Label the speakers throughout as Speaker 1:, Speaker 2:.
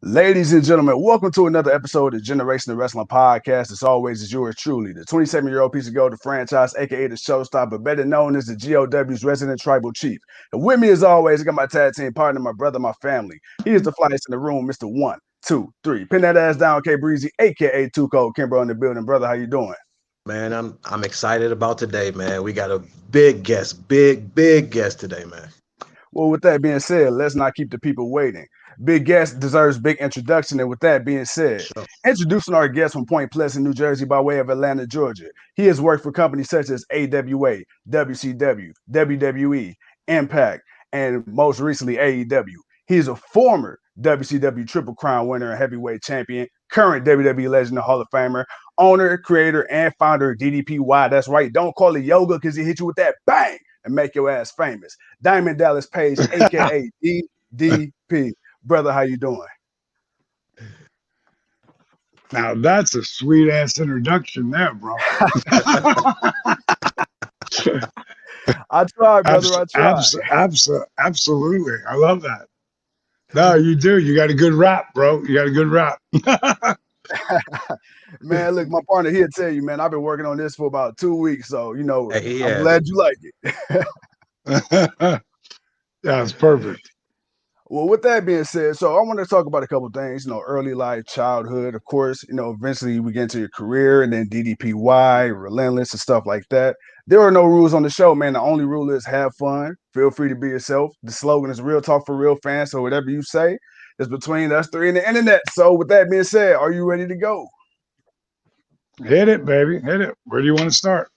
Speaker 1: Ladies and gentlemen, welcome to another episode of the Generation of Wrestling Podcast. As always, is yours truly, the 27-year-old piece of gold of franchise, aka the Showstopper, better known as the GOW's resident tribal chief. And with me, as always, I got my tag team partner, my brother, my family. He is the flyest in the room, Mr. 1, 2, 3. Pin that ass down, K Breezy, aka Too Cold Kimber in the building. Brother, how you doing?
Speaker 2: Man, I'm excited about today, man. We got a big guest, big guest today, man.
Speaker 1: Well, with that being said, let's not keep the people waiting. Big guest deserves big introduction. And with that being said,
Speaker 2: Sure.
Speaker 1: introducing our guest from Point Pleasant, New Jersey, by way of Atlanta, Georgia. He has worked for companies such as AWA, WCW, WWE, Impact, and most recently AEW. He is a former WCW Triple Crown winner and heavyweight champion, current WWE legend and Hall of Famer, owner, creator, and founder of DDPY. That's right. Don't call it yoga because he hit you with that bang and make your ass famous. Diamond Dallas Page, aka DDP. Brother, how you doing?
Speaker 3: Now that's a sweet ass introduction there, bro.
Speaker 1: I tried, brother. I tried.
Speaker 3: Absolutely. I love that. No, you do. You got a good rap, bro. You got a good rap.
Speaker 1: Man, look, my partner, he'll tell you, man, I've been working on this for about 2 weeks. So,
Speaker 2: Hey,
Speaker 1: I'm glad you like it.
Speaker 3: Yeah, it's perfect.
Speaker 1: Well, with that being said, so I want to talk about a couple things, early life, childhood, of course, eventually we get into your career and then DDPY, relentless and stuff like that. There are no rules on the show, man. The only rule is have fun. Feel free to be yourself. The slogan is real talk for real fans. So whatever you say is between us three and the internet. So with that being said, are you ready to go?
Speaker 3: Hit it, baby. Hit it. Where do you want to start?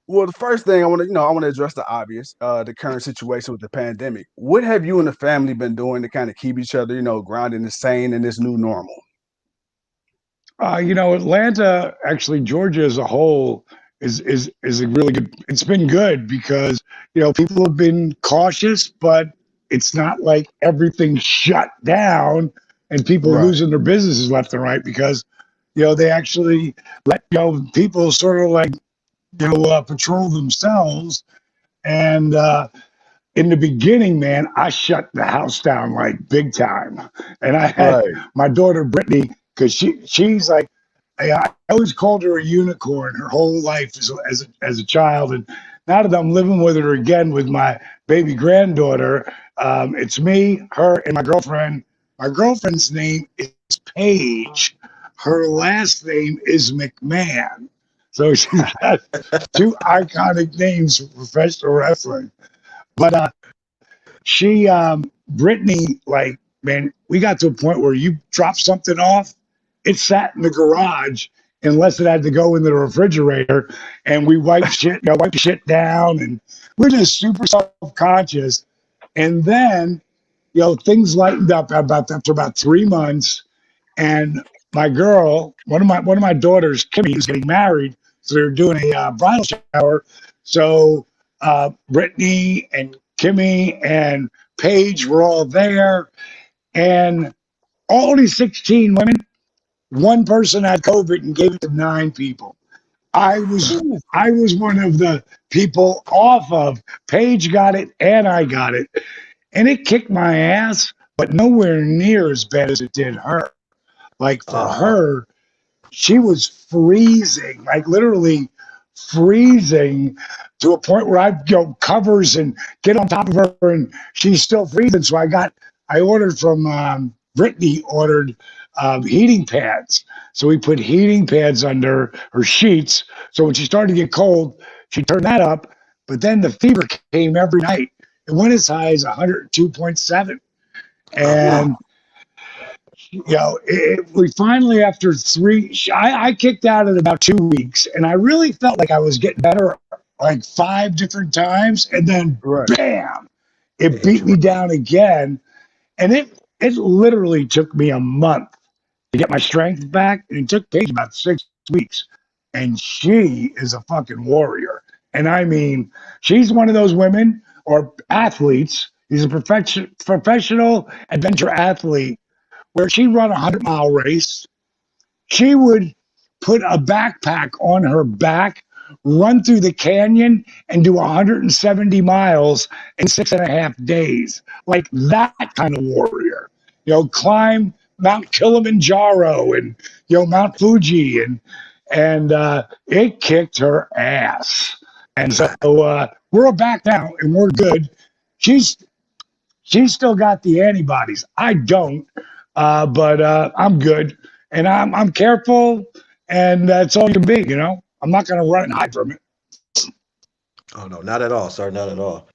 Speaker 1: Well, the first thing I want to address the obvious, the current situation with the pandemic. What have you and the family been doing to kind of keep each other, grounded and sane in this new normal?
Speaker 3: Atlanta, actually, Georgia as a whole is a really good. It's been good because people have been cautious, but it's not like everything's shut down and people are
Speaker 1: Right.
Speaker 3: losing their businesses left and right because they actually let people sort of like patrol themselves. And in the beginning, man, I shut the house down like big time. And I had
Speaker 1: Right.
Speaker 3: my daughter Brittany because she's like I always called her a unicorn her whole life as a child, and now that I'm living with her again with my baby granddaughter, it's me, her, and my girlfriend. My girlfriend's name is Paige. Her last name is McMahon. So she's got two iconic names for professional wrestling. But Brittany, like, man, we got to a point where you drop something off, it sat in the garage unless it had to go into the refrigerator, and we wipe shit down, and we're just super self-conscious. And then, things lightened up after about 3 months, and my girl, one of my daughters, Kimmy, is getting married, so they're doing a bridal shower. So Brittany and Kimmy and Paige were all there, and only 16 women. One person had COVID and gave it to 9 people. I was
Speaker 1: Ooh.
Speaker 3: I was one of the people off of. Paige got it and I got it, and it kicked my ass, but nowhere near as bad as it did her. Like for
Speaker 2: Uh,
Speaker 3: her, she was freezing, like literally freezing to a point where I covers and get on top of her, and she's still freezing. So I ordered from Brittany ordered heating pads. So we put heating pads under her sheets. So when she started to get cold, she turned that up. But then the fever came every night. It went as high as 102.7.
Speaker 2: wow.
Speaker 3: And we finally, after I kicked out in about 2 weeks, and I really felt like I was getting better like 5 different times, and then
Speaker 1: Right.
Speaker 3: bam, it
Speaker 2: It hit
Speaker 3: beat
Speaker 2: you
Speaker 3: me
Speaker 2: right.
Speaker 3: down again, and it literally took me a month to get my strength back, and it took Paige about 6 weeks, and she is a fucking warrior, and I mean, she's one of those women or athletes. She's a professional adventure athlete where she run a 100-mile race. She would put a backpack on her back, run through the canyon, and do 170 miles in 6.5 days. Like that kind of warrior. Climb Mount Kilimanjaro and Mount Fuji, and it kicked her ass. And so we're back now, and we're good. She's still got the antibodies. I don't, but I'm good, and I'm careful, and that's all you can be. I'm not going to run and hide from it.
Speaker 2: Oh no, not at all, sir. Not at all.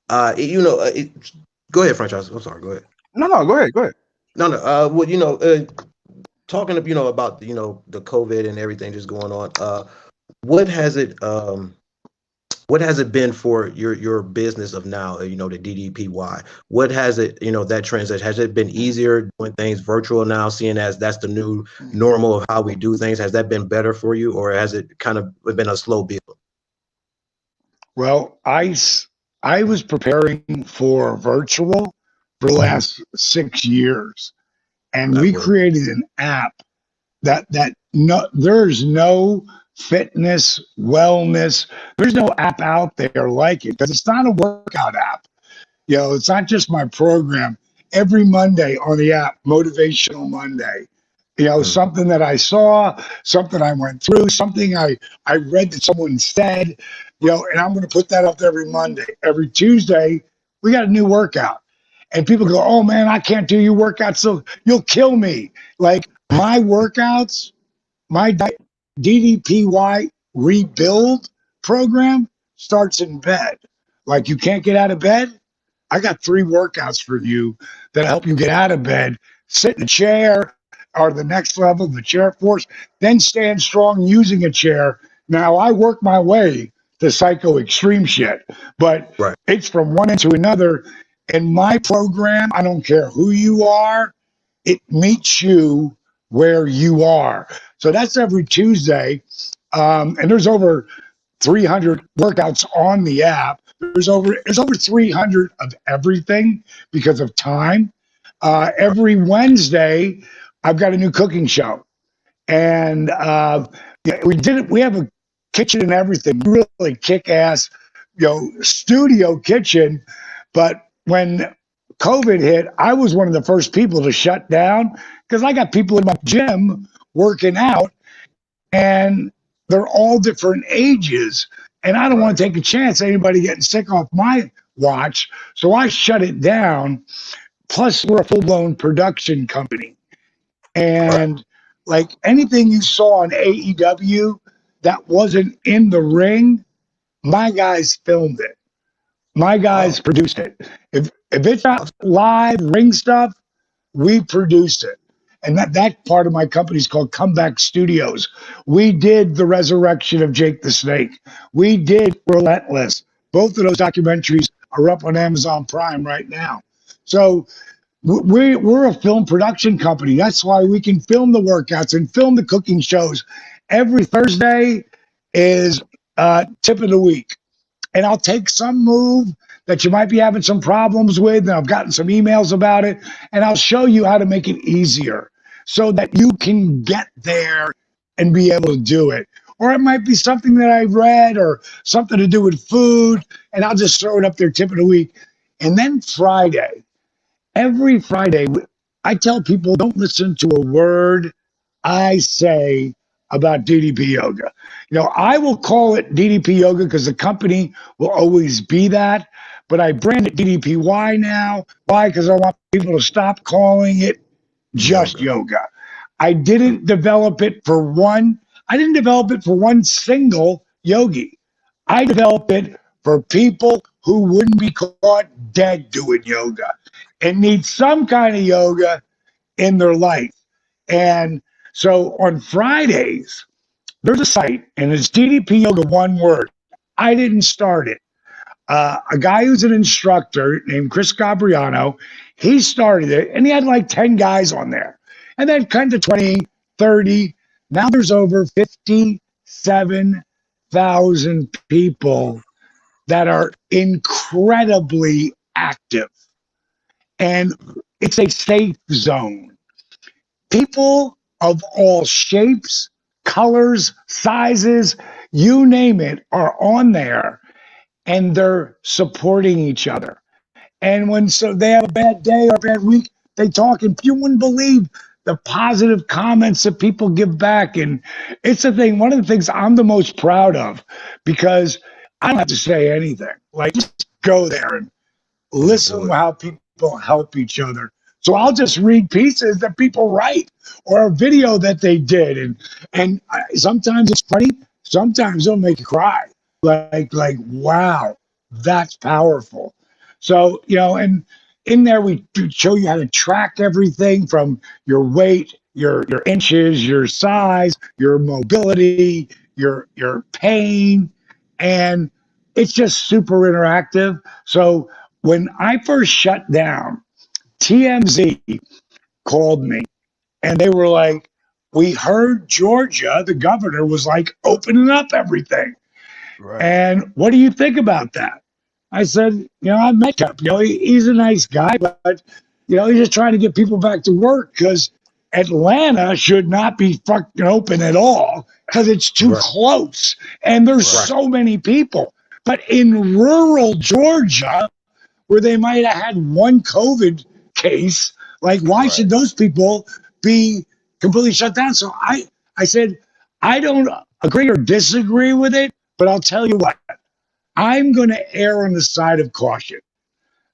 Speaker 2: Go ahead, franchise. I'm sorry. Go ahead.
Speaker 1: No, go ahead.
Speaker 2: No. Well, talking about the COVID and everything just going on. What has it been for your business of now? The DDPY. What has it that transition? Has it been easier doing things virtual now, seeing as that's the new normal of how we do things? Has that been better for you, or has it kind of been a slow build?
Speaker 3: Well, I was preparing for virtual for the last 6 years, and we created an app that there's no fitness, wellness, there's no app out there like it, because it's not a workout app. It's not just my program. Every Monday on the app, Motivational Monday, something that I saw, something I went through, something I read that someone said, and I'm going to put that up every Monday. Every Tuesday, we got a new workout. And people go, oh man, I can't do your workouts, so you'll kill me. Like my workouts, my DDPY rebuild program starts in bed. Like you can't get out of bed? I got 3 workouts for you that help you get out of bed, sit in a chair, or the next level, the chair force, then stand strong using a chair. Now I work my way to psycho extreme shit, but it's from one end to another. In my program, I don't care who you are, it meets you where you are. So that's every Tuesday. And there's over 300 workouts on the app. There's over 300 of everything because of time. Every Wednesday, I've got a new cooking show, and we have a kitchen and everything, really kick ass, studio kitchen. But when COVID hit, I was one of the first people to shut down because I got people in my gym working out, and they're all different ages. And I don't want to take a chance anybody getting sick off my watch. So I shut it down. Plus, we're a full-blown production company. And like anything you saw on AEW that wasn't in the ring, my guys filmed it. My guys produced it. If it's not live ring stuff, we produced it. And that part of my company is called Comeback Studios. We did The Resurrection of Jake the Snake. We did Relentless. Both of those documentaries are up on Amazon Prime right now. So we're a film production company. That's why we can film the workouts and film the cooking shows. Every Thursday is tip of the week. And I'll take some move that you might be having some problems with, and I've gotten some emails about it, and I'll show you how to make it easier so that you can get there and be able to do it. Or it might be something that I read or something to do with food, and I'll just throw it up there tip of the week. And then Friday, every Friday, I tell people don't listen to a word I say about DDP Yoga. I will call it DDP Yoga because the company will always be that, but I brand it DDPY now. Why? Because I want people to stop calling it just yoga. I didn't develop it for one single yogi. I developed it for people who wouldn't be caught dead doing yoga and need some kind of yoga in their life. And so on Fridays, there's a site, and it's DDP Yoga, one word. I didn't start it. A guy who's an instructor named Chris Gabriano, he started it, and he had like 10 guys on there. And then kind of 20, 30. Now there's over 57,000 people that are incredibly active. And it's a safe zone. People of all shapes, colors, sizes, you name it, are on there, and they're supporting each other. And when so they have a bad day or a bad week, they talk, and you wouldn't believe the positive comments that people give back. And it's a thing, one of the things I'm the most proud of, because I don't have to say anything. Like, just go there and listen to how people help each other. So I'll just read pieces that people write or a video that they did, and sometimes it's funny, sometimes it'll make you cry. Like wow, that's powerful. So and in there we show you how to track everything from your weight, your inches, your size, your mobility, your pain, and it's just super interactive. So when I first shut down, TMZ called me and they were like, we heard Georgia, the governor, was like opening up everything.
Speaker 1: Right.
Speaker 3: And what do you think about that? I said, I met him. He's a nice guy, but he's just trying to get people back to work, because Atlanta should not be fucking open at all because it's too close and there's so many people. But in rural Georgia, where they might have had one COVID case, like, why should those people be completely shut down? So I said, I don't agree or disagree with it, but I'll tell you what, I'm going to err on the side of caution.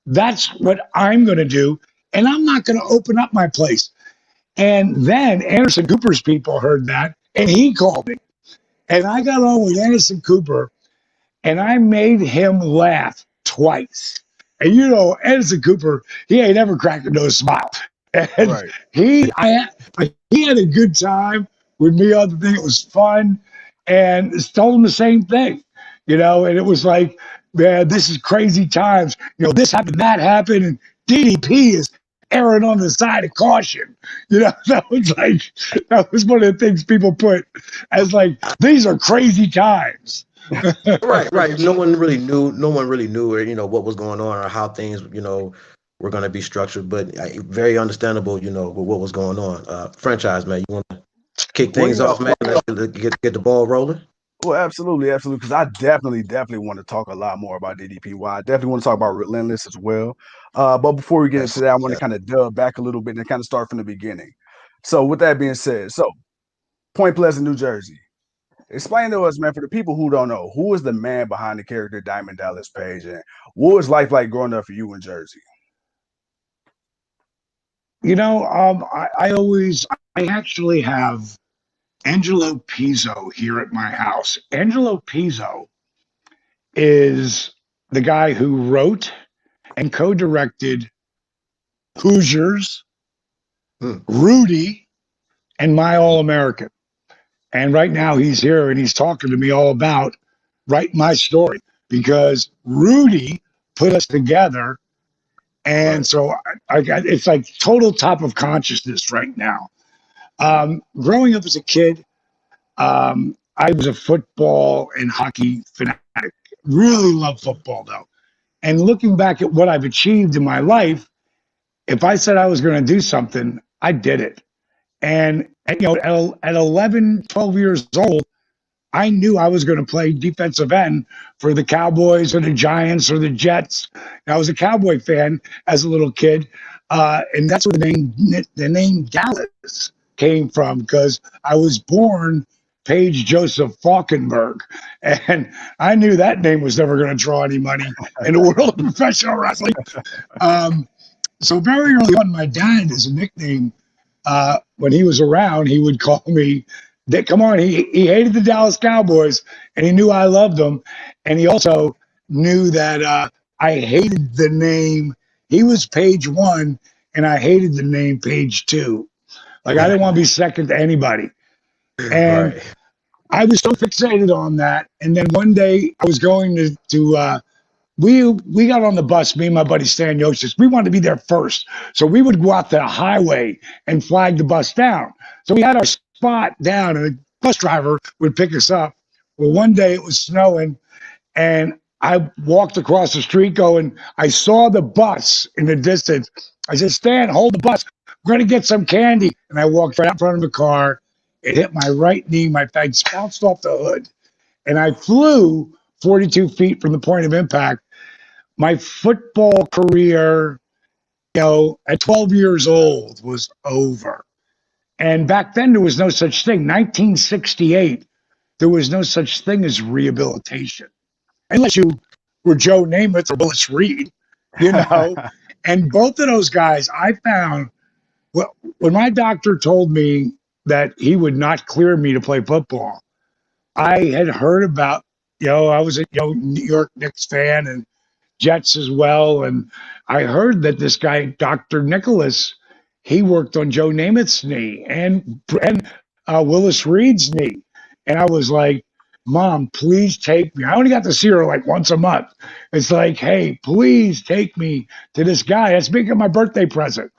Speaker 3: That's what I'm going to do. And I'm not going to open up my place. And then Anderson Cooper's people heard that, and he called me. And I got on with Anderson Cooper, and I made him laugh twice. And Anderson Cooper, he ain't ever cracked a nose smile. And he had a good time with me on the thing. It was fun, and told him the same thing, and it was like, man, this is crazy times. This happened, that happened, and DDP is erring on the side of caution. That was one of the things people put as like, these are crazy times.
Speaker 2: Right. No one really knew, what was going on or how things, were going to be structured, but very understandable, with what was going on. Franchise, man, you want to kick things off, man? Let's get the ball rolling.
Speaker 1: Well, absolutely. Because I definitely want to talk a lot more about DDPY. I definitely want to talk about Relentless as well. But before we get into that, I want to kind of delve back a little bit and kind of start from the beginning. So with that being said, Point Pleasant, New Jersey. Explain to us, man, for the people who don't know, who is the man behind the character Diamond Dallas Page, and what was life like growing up for you in Jersey?
Speaker 3: I actually have Angelo Pizzo here at my house. Angelo Pizzo is the guy who wrote and co-directed Hoosiers, Rudy, and My All-American. And right now he's here and he's talking to me all about Write My Story, because Rudy put us together. And so it's like total top of consciousness right now. Growing up as a kid, I was a football and hockey fanatic. Really love football, though. And looking back at what I've achieved in my life, if I said I was going to do something, I did it. And at 11, 12 years old, I knew I was going to play defensive end for the Cowboys or the Giants or the Jets. And I was a Cowboy fan as a little kid, and that's where the name Dallas came from, because I was born Page Joseph Falkenberg, and I knew that name was never going to draw any money in the world of professional wrestling. So very early on, my dad, as a nickname, when he was around, he would call me Dick. Come on, he hated the Dallas Cowboys, and he knew I loved them, and he also knew that I hated the name. He was Page 1, and I hated the name Page 2. Like, I didn't want to be second to anybody. And I was so fixated on that. And then one day I was going to we got on the bus, me and my buddy Stan Yosis. We wanted to be there first. So we would go out to the highway and flag the bus down. So we had our spot down, and the bus driver would pick us up. Well, one day it was snowing, and I walked across the street going, I saw the bus in the distance. I said, Stan, hold the bus. We're going to get some candy. And I walked right out in front of the car. It hit my right knee. My face bounced off the hood. And I flew 42 feet from the point of impact. My football career at 12 years old was over. And back then, there was no such thing. 1968, there was no such thing as rehabilitation, unless you were Joe Namath or Willis Reed, you know. And both of those guys, I found, well, when my doctor told me that he would not clear me to play football, I had heard about, I was a New York Knicks fan and Jets as well. And I heard that this guy, Dr. Nicholas, he worked on Joe Namath's knee and Willis Reed's knee. And I was like, Mom, please take me. I only got to see her like once a month. It's like, hey, please take me to this guy. That's making my birthday present.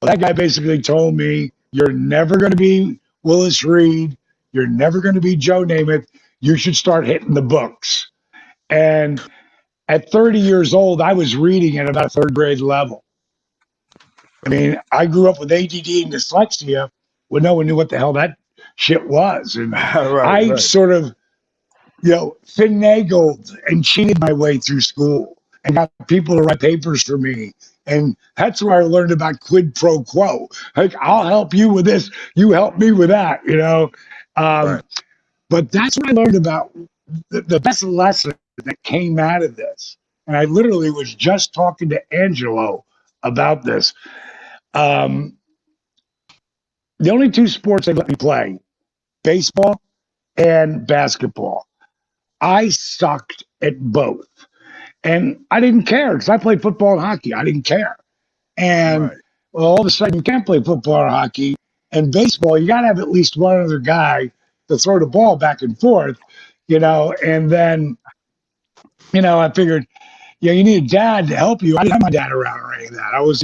Speaker 3: Well, that guy basically told me, you're never going to be Willis Reed. You're never going to be Joe Namath. You should start hitting the books. And at 30 years old, I was reading at about third grade level. I mean, I grew up with ADD and dyslexia when no one knew what the hell that shit was. And I sort of, finagled and cheated my way through school and got people to write papers for me. And that's where I learned about quid pro quo. Like, I'll help you with this. You help me with that, But that's what I learned about the best lesson that came out of this. And I literally was just talking to Angelo about this. The only two sports they let me play, baseball and basketball. I sucked at both. And I didn't care because I played football and hockey. I didn't care. And all of a sudden, you can't play football or hockey. And baseball, you got to have at least one other guy to throw the ball back and forth, And then, I figured, you need a dad to help you. I didn't have my dad around or any of that. I was,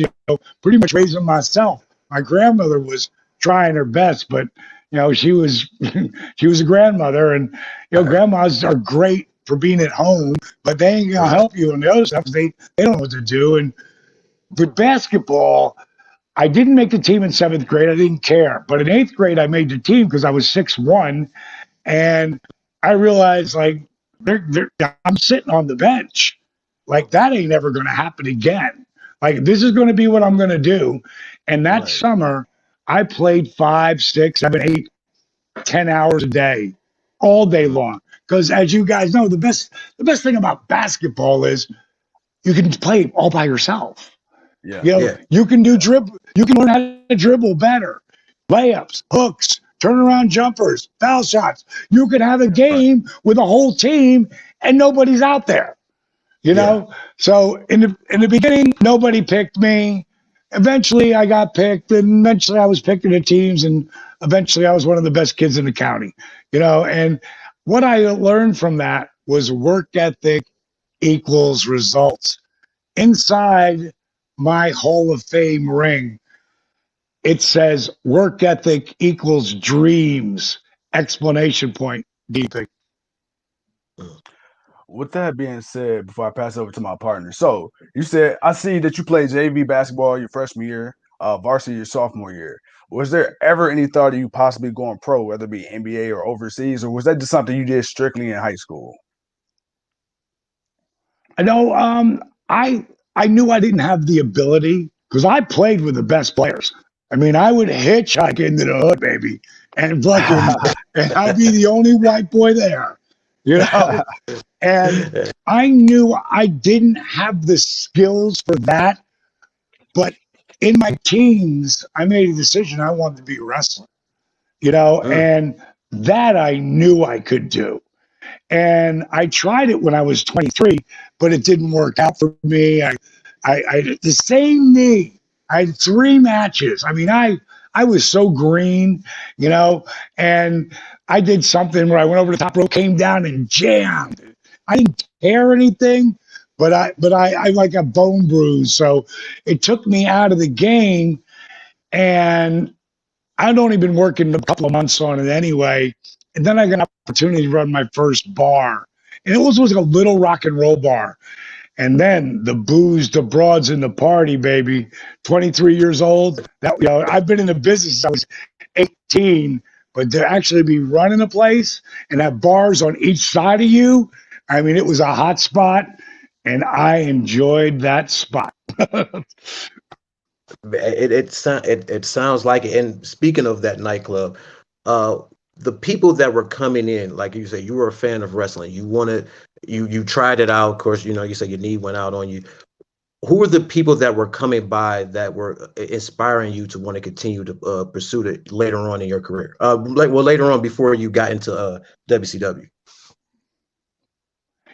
Speaker 3: pretty much raising myself. My grandmother was trying her best, but, she was she was a grandmother, and grandmas are great for being at home, but they ain't gonna help you on the other stuff. They don't know what to do. And with basketball, I didn't make the team in 7th grade. I didn't care. But in 8th grade, I made the team because I was 6'1", and I realized, like, I'm sitting on the bench. Like, that ain't ever going to happen again. Like, this is going to be what I'm going to do. And that summer, I played 5, 6, 7, 8, 10 hours a day, all day long. Because as you guys know, the best thing about basketball is you can play all by yourself. You can do dribble. You can learn how to dribble better. Layups, hooks, turnaround jumpers, foul shots. You can have a game with a whole team and nobody's out there. So in the beginning, nobody picked me. Eventually, I got picked, and eventually, I was picked into teams, and eventually, I was one of the best kids in the county. And what I learned from that was work ethic equals results. Inside my Hall of Fame ring, it says work ethic equals dreams! Exclamation point. DP.
Speaker 1: With that being said, before I pass over to my partner, so you said I see that you played JV basketball your freshman year, varsity your sophomore year. Was there ever any thought of you possibly going pro, whether it be NBA or overseas, or was that just something you did strictly in high school?
Speaker 3: I know. I knew I didn't have the ability because I played with the best players. I mean, I would hitchhike into the hood, baby, and fucking, and I'd be the only white boy there, And I knew I didn't have the skills for that, but in my teens, I made a decision I wanted to be a wrestler, and that I knew I could do. And I tried it when I was 23, but it didn't work out for me. I the same knee. I had 3 matches. I mean, I was so green, and I did something where I went over the top rope, came down and jammed. I didn't tear anything, but I like a bone bruise. So it took me out of the game, and I'd only been working a couple of months on it anyway. And then I got an opportunity to run my first bar. And it was like a little rock and roll bar. And then the booze, the broads, and the party, baby. 23 years old. That I've been in the business since I was 18. But to actually be running a place and have bars on each side of you, I mean, it was a hot spot. And I enjoyed that spot.
Speaker 2: It sounds like it. And speaking of that nightclub, uh, the people that were coming in, like you say, you were a fan of wrestling. You tried it out. Of course, you said your knee went out on you. Who were the people that were coming by that were inspiring you to want to continue to pursue it later on in your career? Later on before you got into WCW.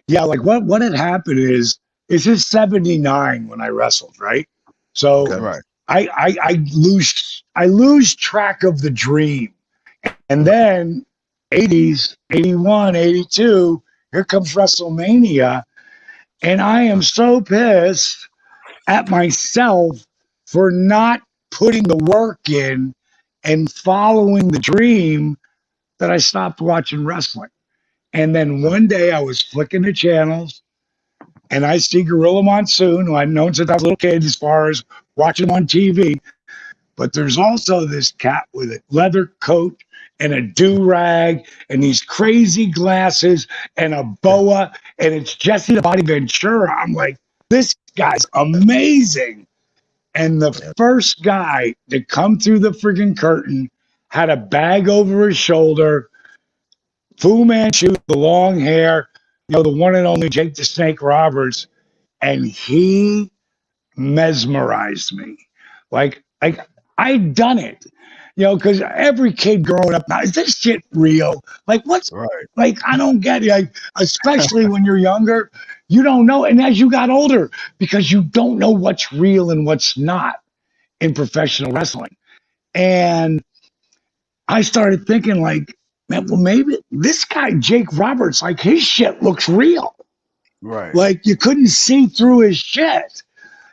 Speaker 3: Yeah, like what had happened is it's just 79 when I wrestled, right? So
Speaker 2: Okay.
Speaker 1: Right.
Speaker 3: I lose track of the dream. And then 80s, 81, 82, here comes WrestleMania. And I am so pissed at myself for not putting the work in and following the dream that I stopped watching wrestling. And then one day I was flicking the channels and I see Gorilla Monsoon, who I've known since I was a little kid as far as watching him on TV. But there's also this cat with a leather coat and a do-rag and these crazy glasses and a boa, and it's Jesse the Body Ventura. I'm like, this guy's amazing. And the first guy to come through the friggin' curtain had a bag over his shoulder, Fu Manchu, the long hair, the one and only Jake the Snake Roberts, and he mesmerized me. Like I'd done it, because every kid growing up now, is this shit real? Like what's
Speaker 1: Right.
Speaker 3: like I don't get it. Like, especially when you're younger, you don't know. And as you got older, because you don't know what's real and what's not in professional wrestling. And I started thinking like, man, well, maybe this guy, Jake Roberts, like his shit looks real.
Speaker 1: Right.
Speaker 3: Like you couldn't see through his shit.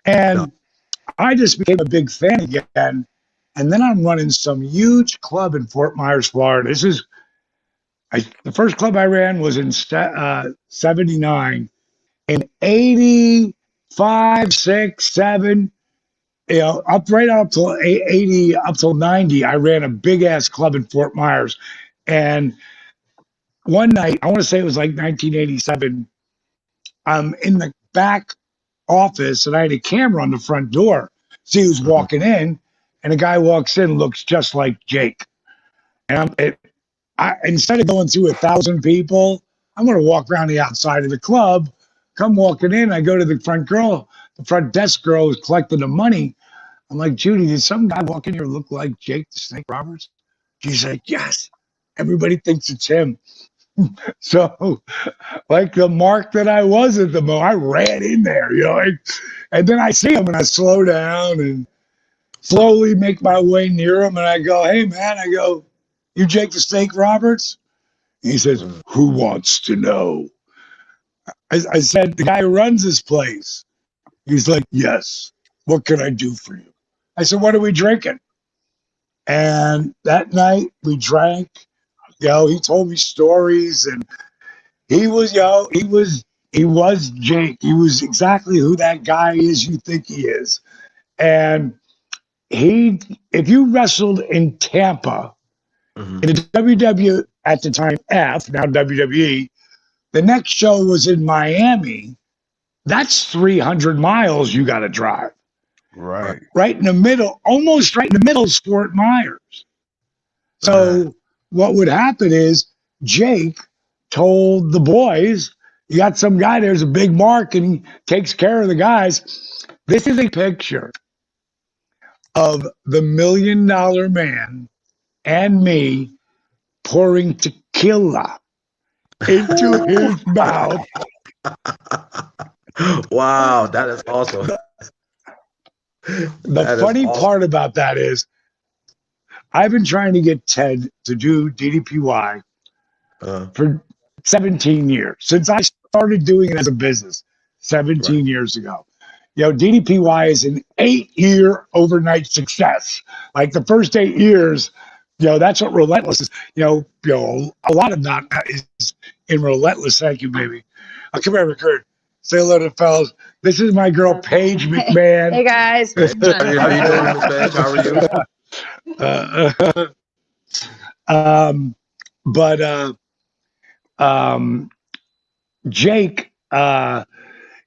Speaker 2: No.
Speaker 3: And I just became a big fan again. And then I'm running some huge club in Fort Myers, Florida. The first club I ran was in 79. In 85, 6, 7, up right up till 80, up till 90, I ran a big ass club in Fort Myers. And one night, I want to say it was like 1987, I'm in the back office and I had a camera on the front door. See who's walking in, and a guy walks in, looks just like Jake. And instead of going through 1,000 people, I'm going to walk around the outside of the club. Come walking in, I go to the front desk girl who's collecting the money. I'm like, Judy, did some guy walk in here look like Jake the Snake Roberts? She's like, yes. Everybody thinks it's him. So, like the mark that I was at the moment, I ran in there, and then I see him and I slow down and slowly make my way near him. And I go, hey, man, you Jake the Snake Roberts? And he says, who wants to know? I said, the guy who runs this place. He's like, yes. What can I do for you? I said, what are we drinking? And that night we drank. He told me stories, and he was Jake. He was exactly who that guy is you think he is. And if you wrestled in Tampa, in the WW at the time F, now WWE, the next show was in Miami. That's 300 miles you got to drive.
Speaker 1: Right.
Speaker 3: Right in the middle, almost right in the middle is Fort Myers. So what would happen is Jake told the boys, you got some guy, there's a big mark, and he takes care of the guys. This is a picture of the $1 Million Man and me pouring tequila into his mouth.
Speaker 2: Wow, that is awesome.
Speaker 3: The funny part about that is I've been trying to get Ted to do DDPY for 17 years, since I started doing it as a business 17 years ago. DDPY is an 8-year overnight success. Like the first 8 years, that's what Relentless is. A lot of that is in Relentless. Thank you, baby. Come here, Kurt. Say hello to the fellas. This is my girl, Paige McMahon.
Speaker 4: Hey, guys.
Speaker 2: How you doing, Miss Paige? How are you?
Speaker 3: Jake,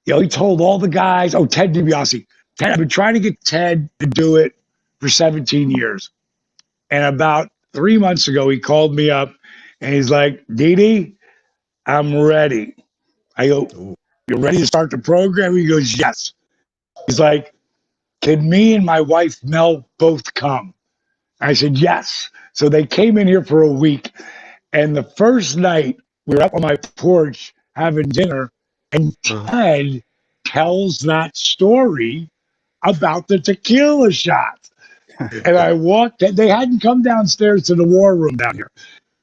Speaker 3: he told all the guys, Ted DiBiase, I've been trying to get Ted to do it for 17 years. And about 3 months ago, he called me up and he's like, DD, I'm ready. I go,
Speaker 2: Ooh.
Speaker 3: you're ready to start the program? He goes, yes. He's like, can me and my wife Mel both come? I said, yes. So they came in here for a week. And the first night, we were up on my porch having dinner, and Ted tells that story about the tequila shot. And I walked, they hadn't come downstairs to the war room down here.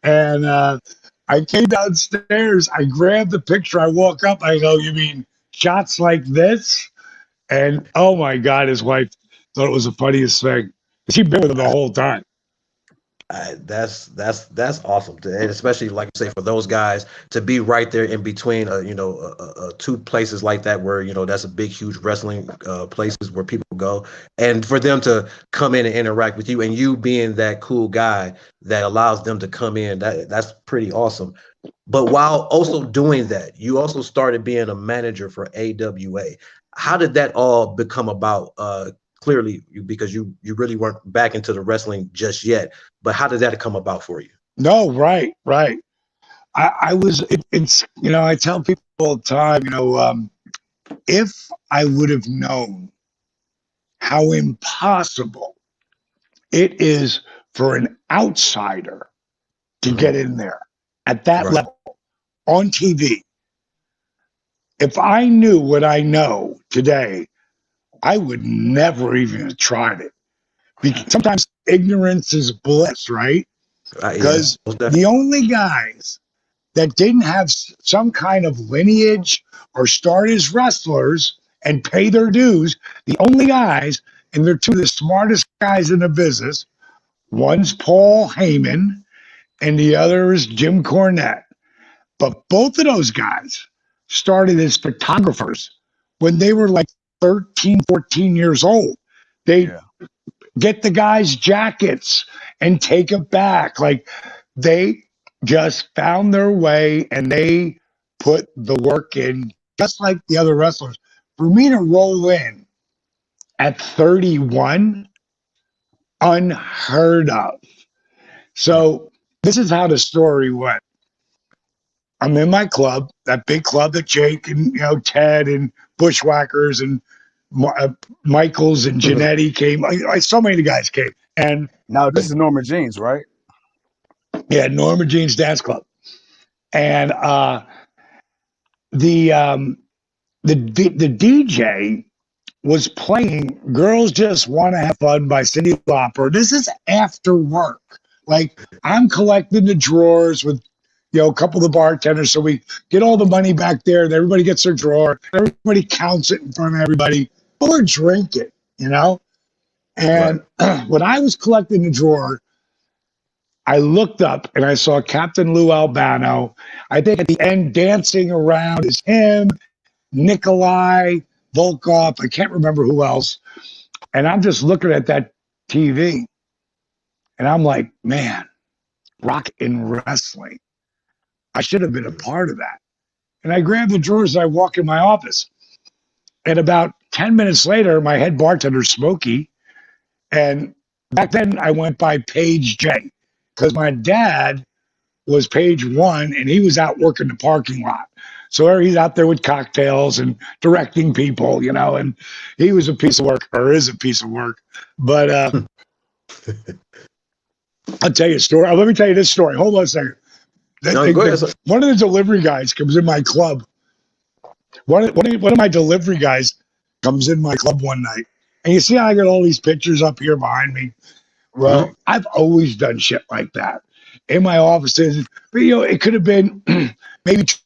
Speaker 3: And I came downstairs, I grabbed the picture, I walk up, I go, you mean shots like this? And oh my God, his wife thought it was the funniest thing. She'd been with him the whole time.
Speaker 2: That's awesome, and especially like you say, for those guys to be right there in between, two places like that where that's a big, huge wrestling places where people go, and for them to come in and interact with you, and you being that cool guy that allows them to come in, that's pretty awesome. But while also doing that, you also started being a manager for AWA. How did that all become about? Clearly, because you really weren't back into the wrestling just yet. But how did that come about for you?
Speaker 3: No, right. I was, it's, I tell people all the time, if I would have known how impossible it is for an outsider to get in there at that
Speaker 2: Right.
Speaker 3: level on TV, if I knew what I know today, I would never even have tried it. Because sometimes ignorance is bliss, right?
Speaker 2: Yeah,
Speaker 3: Because
Speaker 2: most definitely.
Speaker 3: the only guys that didn't have some kind of lineage or start as wrestlers and pay their dues, the only guys, and they're two of the smartest guys in the business, one's Paul Heyman and the other is Jim Cornette. But both of those guys started as photographers when they were like 13, 14 years old. They get the guys' jackets and take it back. Like they just found their way and they put the work in, just like the other wrestlers. For me to roll in at 31, unheard of. So this is how the story went. I'm in my club, that big club that Jake and Ted and Bushwhackers and Michaels and Janetti came. So many guys came, and
Speaker 1: Now this is Norma Jeans, right?
Speaker 3: yeah, Norma Jean's Dance Club, and the DJ was playing "Girls Just Want to Have Fun" by Cyndi Lauper. This is after work. Like I'm collecting the drawers with a couple of the bartenders, so we get all the money back there, and everybody gets their drawer. Everybody counts it in front of everybody, but we're drinking, And when I was collecting the drawer, I looked up and I saw Captain Lou Albano. I think at the end, dancing around is him, Nikolai Volkov. I can't remember who else. And I'm just looking at that TV, and I'm like, man, rock and wrestling. I should have been a part of that. And I grabbed the drawers and I walk in my office. And about 10 minutes later, my head bartender, Smokey, and back then I went by Page J because my dad was Page One and he was out working the parking lot. So he's out there with cocktails and directing people, and he was a piece of work, or is a piece of work. But I'll tell you a story. Let me tell you this story. Hold on a second. One of the delivery guys comes in my club. One of my delivery guys comes in my club one night. And you see how I got all these pictures up here behind me? Well, I've always done shit like that in my offices. But, it could have been maybe Cheap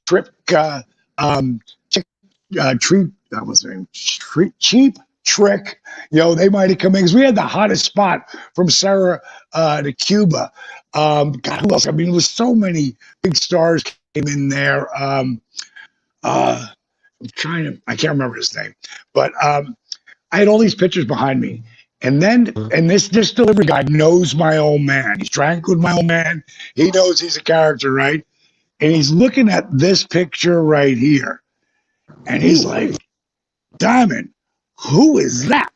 Speaker 3: Trick. They might have come in because we had the hottest spot from Sarah to Cuba. God, who else? I mean, there was so many big stars came in there. I can't remember his name, but I had all these pictures behind me. And then, and this delivery guy knows my old man. He's drank with my old man. He knows he's a character, right? And he's looking at this picture right here. And he's like, Diamond, who is that?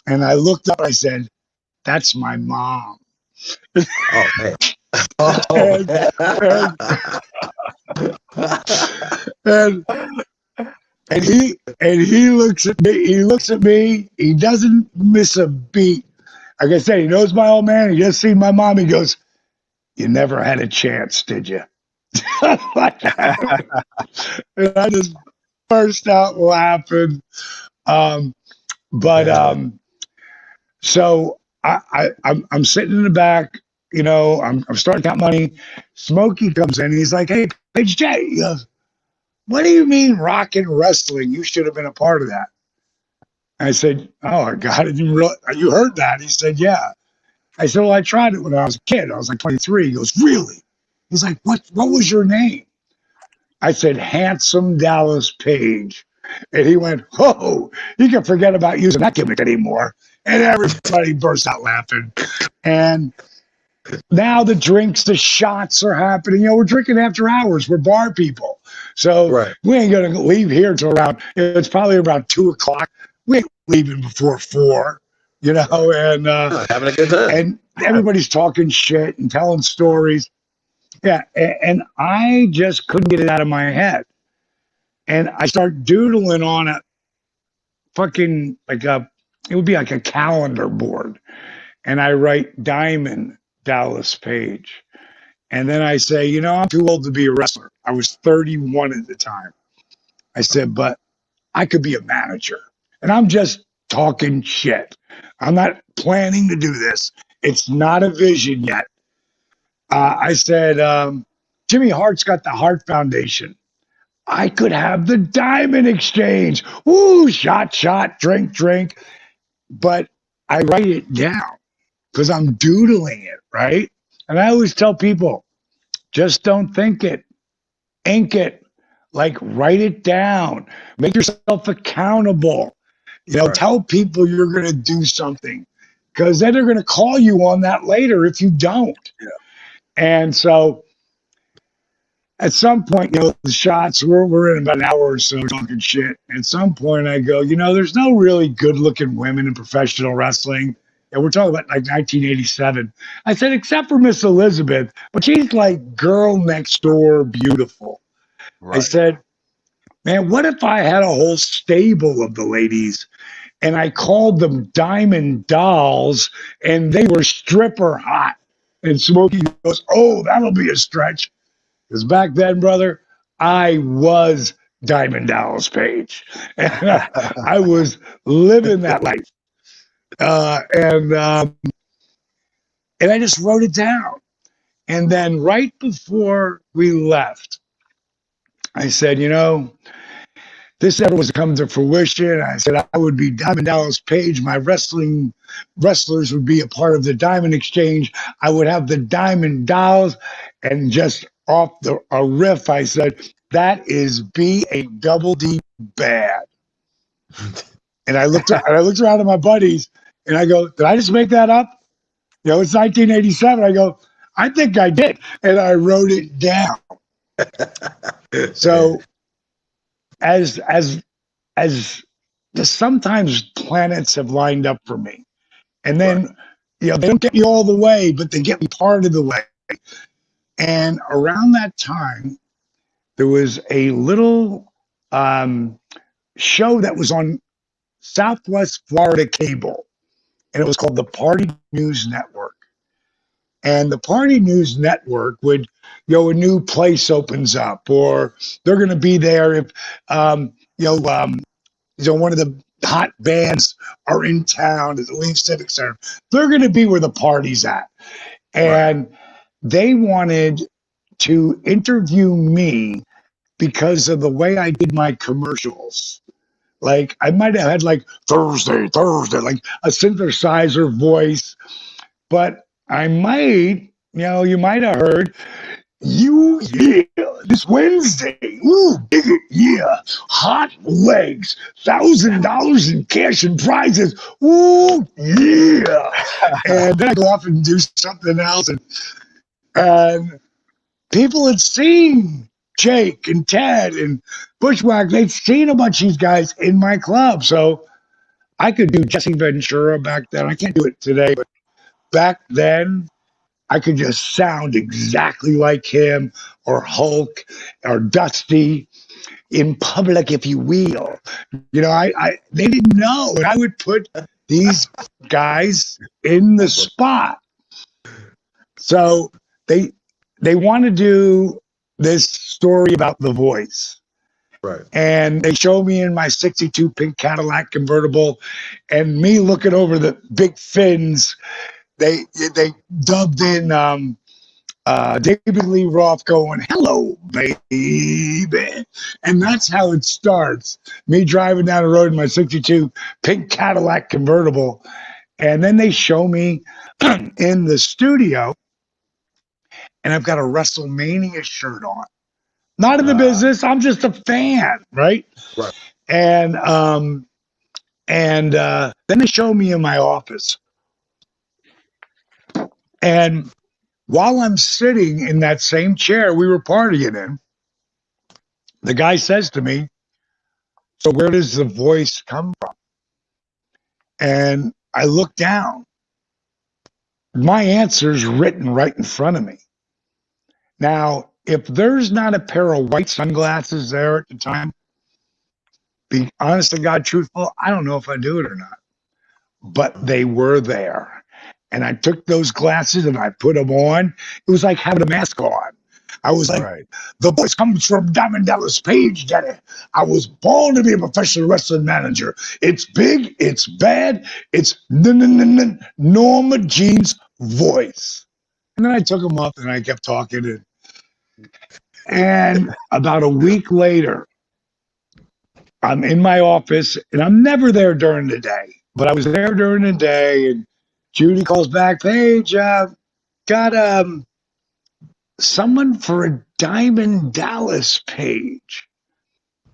Speaker 3: And I looked up, I said, that's my mom.
Speaker 2: Oh man. Oh
Speaker 3: and,
Speaker 2: man.
Speaker 3: and, and, he looks at me, he doesn't miss a beat. Like I said, he knows my old man, he just seen my mom, he goes, you never had a chance, did you? And I just burst out laughing. But so I'm sitting in the back, I'm starting to count money. Smokey comes in, and he's like, "Hey, Page J," he goes, "What do you mean rock and wrestling? You should have been a part of that." I said, "Oh my God, I didn't really, you heard that?" He said, "Yeah." I said, "Well, I tried it when I was a kid. I was like 23." He goes, "Really?" He's like, "What was your name?" I said, "Handsome Dallas Page." And he went, "Oh, you can forget about using that gimmick anymore." And everybody burst out laughing. And now the drinks, the shots are happening. We're drinking after hours. We're bar people. So
Speaker 2: Right.
Speaker 3: we ain't going to leave here till around, it's probably around 2 o'clock. We ain't leaving before 4,
Speaker 2: Right.
Speaker 3: and
Speaker 2: Having a good time.
Speaker 3: and everybody's talking shit and telling stories. Yeah. And I just couldn't get it out of my head. And I start doodling on a fucking, it would be like a calendar board. And I write Diamond Dallas Page. And then I say, I'm too old to be a wrestler. I was 31 at the time. I said, but I could be a manager. And I'm just talking shit. I'm not planning to do this. It's not a vision yet. I said, Jimmy Hart's got the Hart Foundation. I could have the Diamond Exchange. Ooh, shot, shot, drink, drink. But I write it down because I'm doodling it, right? And I always tell people, just don't think it, ink it, like write it down, make yourself accountable.
Speaker 1: Right.
Speaker 3: Tell people you're going to do something because then they're going to call you on that later if you don't.
Speaker 1: Yeah.
Speaker 3: And so at some point, the shots, we're in about an hour or so talking shit. At some point, I go, there's no really good looking women in professional wrestling. And we're talking about like 1987. I said, except for Miss Elizabeth, but she's like girl next door beautiful.
Speaker 1: Right.
Speaker 3: I said, man, what if I had a whole stable of the ladies and I called them Diamond Dolls and they were stripper hot? And Smokey goes, oh, that'll be a stretch. Because back then, brother, I was Diamond Dallas Page. And I was living that life. And I just wrote it down. And then right before we left, I said, this ever was to come to fruition. I said I would be Diamond Dallas Page. My wrestlers would be a part of the Diamond Exchange. I would have the Diamond Dolls, and just off a riff, I said that is BADD bad. And I looked around at my buddies, and I go, did I just make that up? It's 1987. I go, I think I did, and I wrote it down. So as sometimes planets have lined up for me, and then they don't get me all the way, but they get me part of the way. And around that time, there was a little show that was on Southwest Florida cable, and it was called the Party News Network. And the Party News Network would, a new place opens up, or they're going to be there if, one of the hot bands are in town at the Leaf Civic Center. They're going to be where the party's at. And they wanted to interview me because of the way I did my commercials. Like I might have had like Thursday, like a synthesizer voice, but I might, you might have heard, this Wednesday, ooh, dig it, yeah, hot legs, $1,000 in cash and prizes, ooh, yeah. And then I go off and do something else, and people had seen Jake and Ted and Bushwhack. They'd seen a bunch of these guys in my club, so I could do Jesse Ventura back then. I can't do it today, but back then I could just sound exactly like him or Hulk or Dusty in public, if you will. You know, they didn't know, and I would put these guys in the spot. So they want to do this story about The Voice.
Speaker 2: Right.
Speaker 3: And they show me in my 62 pink Cadillac convertible and me looking over the big fins. They dubbed in David Lee Roth going, "Hello, baby." And that's how it starts. Me driving down the road in my 62 pink Cadillac convertible. And then they show me in the studio, and I've got a WrestleMania shirt on. Not in the business. I'm just a fan, right?
Speaker 2: Right.
Speaker 3: And then they show me in my office. And while I'm sitting in that same chair we were partying in, the guy says to me, "So where does the voice come from?" And I look down. My answer's written right in front of me. Now, if there's not a pair of white sunglasses there at the time, be honest to God, truthful, I don't know if I do it or not. But they were there. And I took those glasses and I put them on. It was like having a mask on. I was like,
Speaker 1: Right.
Speaker 3: "The voice comes from Diamond Dallas Page, Daddy. I was born to be a professional wrestling manager. It's big, it's bad, it's Norma Jean's voice." And then I took them off and I kept talking. And about a week later, I'm in my office, and I'm never there during the day, but I was there during the day, and Judy calls back, "Paige, got someone for a Diamond Dallas Page."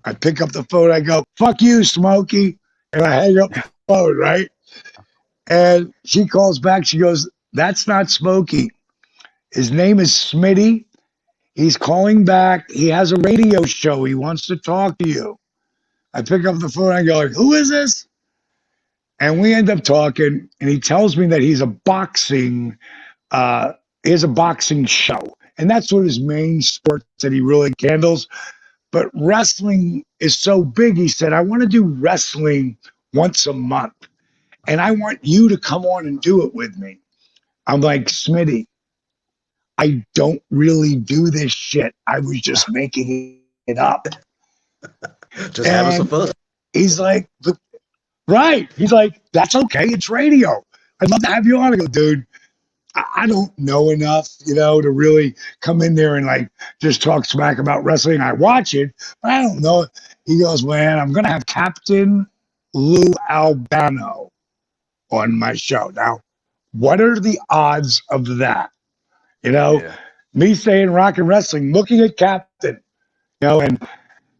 Speaker 3: I pick up the phone, I go, "Fuck you, Smokey," and I hang up the phone, right? And she calls back, she goes, "That's not Smokey. His name is Smitty. He's calling back. He has a radio show. He wants to talk to you." I pick up the phone, I go, like, "Who is this?" And we end up talking, and he tells me that he has a boxing show. And that's what his main sport that he really handles. But wrestling is so big, he said, "I want to do wrestling once a month. And I want you to come on and do it with me." I'm like, "Smitty, I don't really do this shit. I was just making it up."
Speaker 2: Just having some fun.
Speaker 3: He's like, "Right." He's like, "That's okay. It's radio. I'd love to have you on." I go, "Dude, I don't know enough, to really come in there and like just talk smack about wrestling. I watch it, but I don't know." He goes, "Man, I'm going to have Captain Lou Albano on my show." Now, what are the odds of that?
Speaker 1: Yeah.
Speaker 3: Me saying rock and wrestling, looking at Captain, and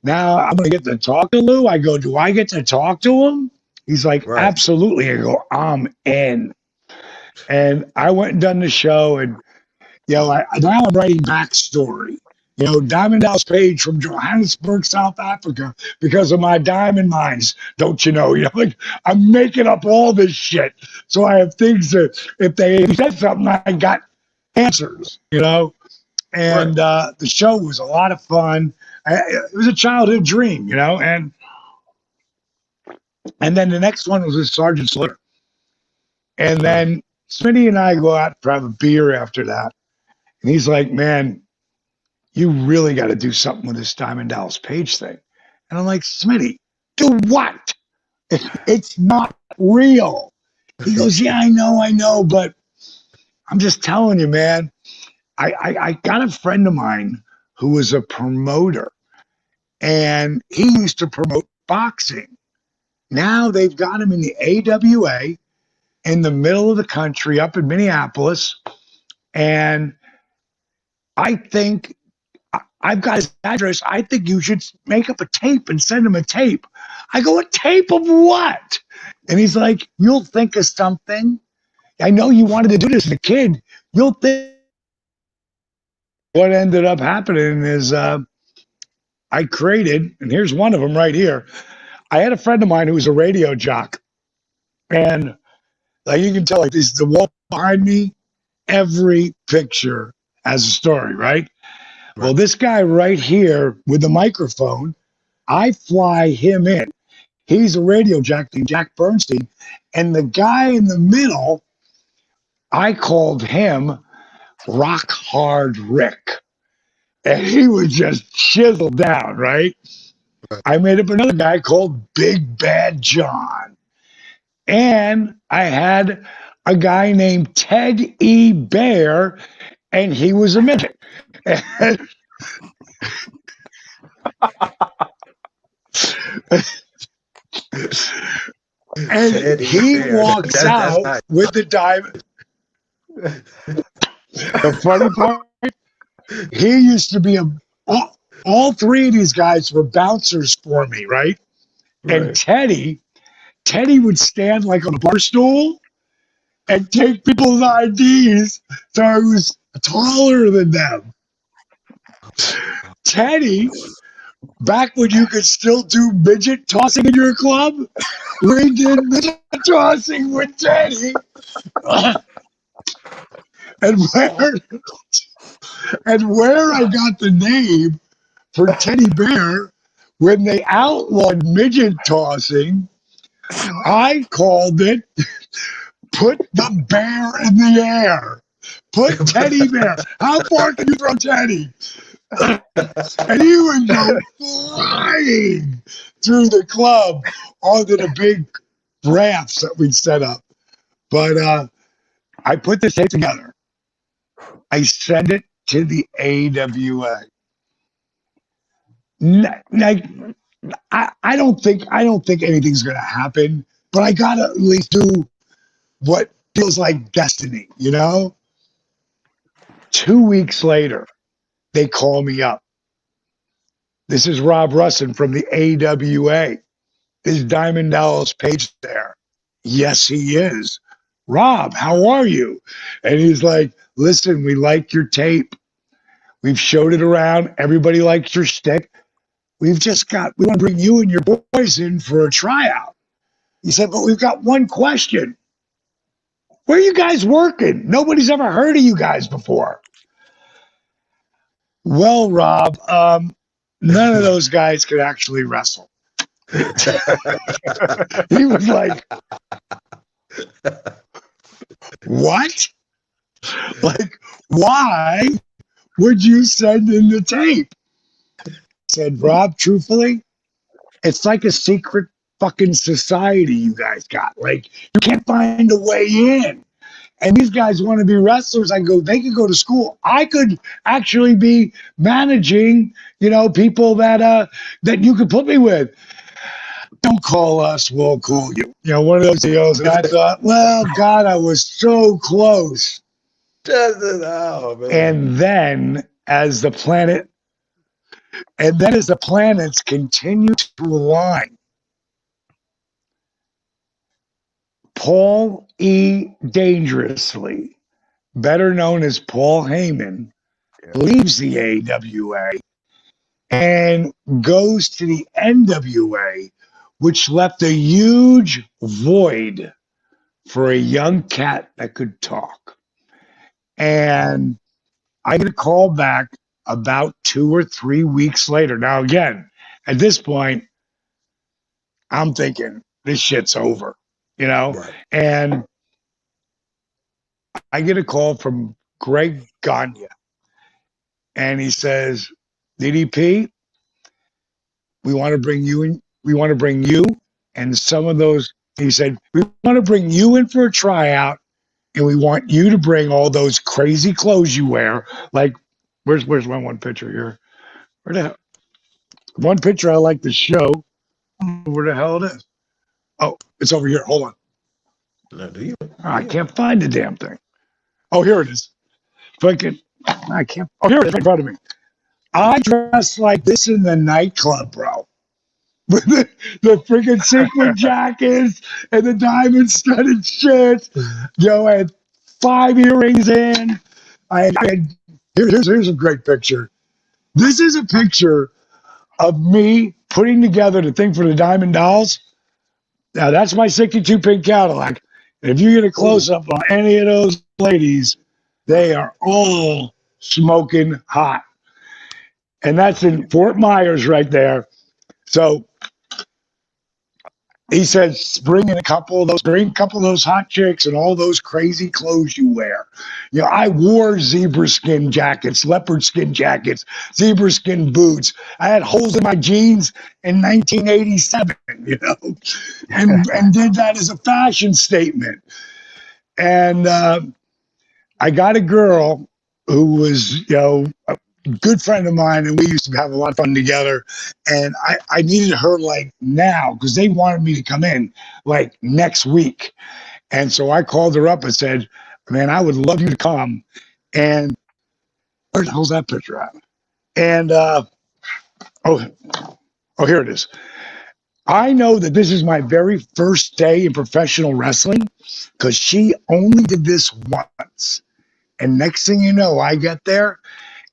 Speaker 3: now I'm going to get to talk to Lou. I go, "Do I get to talk to him?" He's like,
Speaker 2: Right.
Speaker 3: "Absolutely." I go, "I'm in." And I went and done the show, and now I'm writing backstory. Diamond Dallas Page from Johannesburg, South Africa, because of my diamond mines. Don't you know? Like I'm making up all this shit, so I have things that if they said something, I got answers. And the show was a lot of fun. It was a childhood dream, and then the next one was with Sergeant Slaughter. And then Smitty and I go out to have a beer after that. And he's like, "Man, you really got to do something with this Diamond Dallas Page thing." And I'm like, "Smitty, do what? It's not real." He goes, "Yeah, I know, but I'm just telling you, man. I got a friend of mine who was a promoter, and he used to promote boxing. Now they've got him in the AWA in the middle of the country up in Minneapolis. And I think I've got his address. I think you should make up a tape and send him a tape." I go, "A tape of what?" And he's like, "You'll think of something. I know you wanted to do this as a kid. You'll think." What ended up happening is I created, and here's one of them right here. I had a friend of mine who was a radio jock, And like you can tell, like this, the wall behind me, every picture has a story, right? Well, this guy right here with the microphone, I fly him in. He's a radio jock named Jack Bernstein. And the guy in the middle, I called him Rock Hard Rick. And he was just chiseled down, right? I made up another guy called Big Bad John. And I had a guy named Ted E. Bear, and he was a midget. And he walks out with the diamond. The funny part, he used to be all three of these guys were bouncers for me, right? And Teddy would stand like on a bar stool and take people's IDs, so I was taller than them. Teddy, back when you could still do midget tossing in your club, we did midget tossing with Teddy. And where I got the name for Teddy Bear, when they outlawed midget tossing, I called it Put the Bear in the Air. Put Teddy Bear. How far can you throw Teddy? And he would go flying through the club onto the big rafts that we'd set up. But I put this tape together. I sent it to the AWA. I don't think anything's gonna happen, but I gotta at least do what feels like destiny, you know? 2 weeks later, they call me up. This is Rob Russin from the AWA. Is Diamond Dallas Page there? Yes, he is. Rob, how are you? And he's like, listen, we like your tape. We've showed it around. Everybody likes your stick. We want to bring you and your boys in for a tryout. He said, but we've got one question. Where are you guys working? Nobody's ever heard of you guys before. Well, Rob, none of those guys could actually wrestle. He was like, what? Like, why would you send in the tape? I said, Rob, truthfully, it's like a secret fucking society you guys got. Like, you can't find a way in. And these guys want to be wrestlers. I go, they could go to school. I could actually be managing, people that you could put me with. Don't call us, we'll call you. One of those deals. And I thought, well, God, I was so close. And then as the planets continue to align, Paul E. Dangerously, better known as Paul Heyman, leaves the AWA and goes to the NWA, which left a huge void for a young cat that could talk. And I get a call back about 2 or 3 weeks later. Now, again, at this point, I'm thinking this shit's over, Right. And I get a call from Greg Gagne, and he says, DDP, we want to bring you in. We want to bring you and some of those. He said, we want to bring you in for a tryout, and we want you to bring all those crazy clothes you wear. Like, where's one picture here? Where the hell? One picture I like to show. Where the hell it is? Oh, it's over here. Hold on.
Speaker 2: No, do you?
Speaker 3: I can't find the damn thing. Oh, here it is. I can't. Oh, here it is, right in front of me. I dress like this in the nightclub, bro. With the freaking sequin jackets and the diamond studded shit. I had 5 earrings in. Here's a great picture. This is a picture of me putting together the thing for the Diamond Dolls. Now that's my 62 pink Cadillac. And if you get a close up on any of those ladies, they are all smoking hot. And that's in Fort Myers right there. So he says, bring a couple of those hot chicks and all those crazy clothes you wear. You know, I wore zebra skin jackets, leopard skin jackets, zebra skin boots. I had holes in my jeans in 1987, you know, and did that as a fashion statement. And I got a girl who was, you know, a good friend of mine, and we used to have a lot of fun together. And I needed her like now because they wanted me to come in like next week. And so I called her up and said, man, I would love you to come. And where the hell's that picture at? And oh, here it is. I know that this is my very first day in professional wrestling because she only did this once. And next thing you know, I get there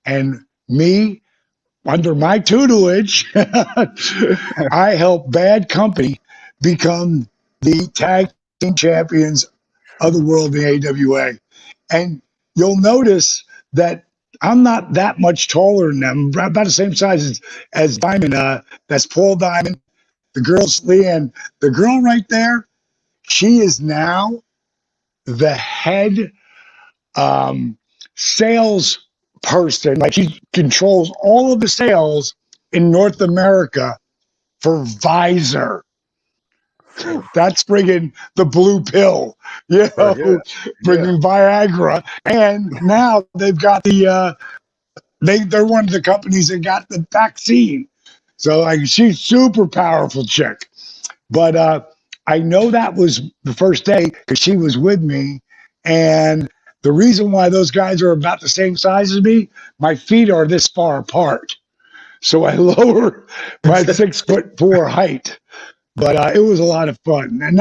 Speaker 3: and me, under my tutelage, I help Bad Company become the tag team champions of the world in AWA. And you'll notice that I'm not that much taller than them, about the same size as Diamond. That's Paul Diamond. The girl's Leanne. The girl right there, she is now the head sales person. Like she controls all of the sales in North America for Visor. That's bringing the blue pill, you know, bringing Viagra, and now they've got the they're one of the companies that got the vaccine. So like she's super powerful chick. But I know that was the first day because she was with me, and the reason why those guys are about the same size as me, my feet are this far apart. So I lower my 6'4" height. But it was a lot of fun. And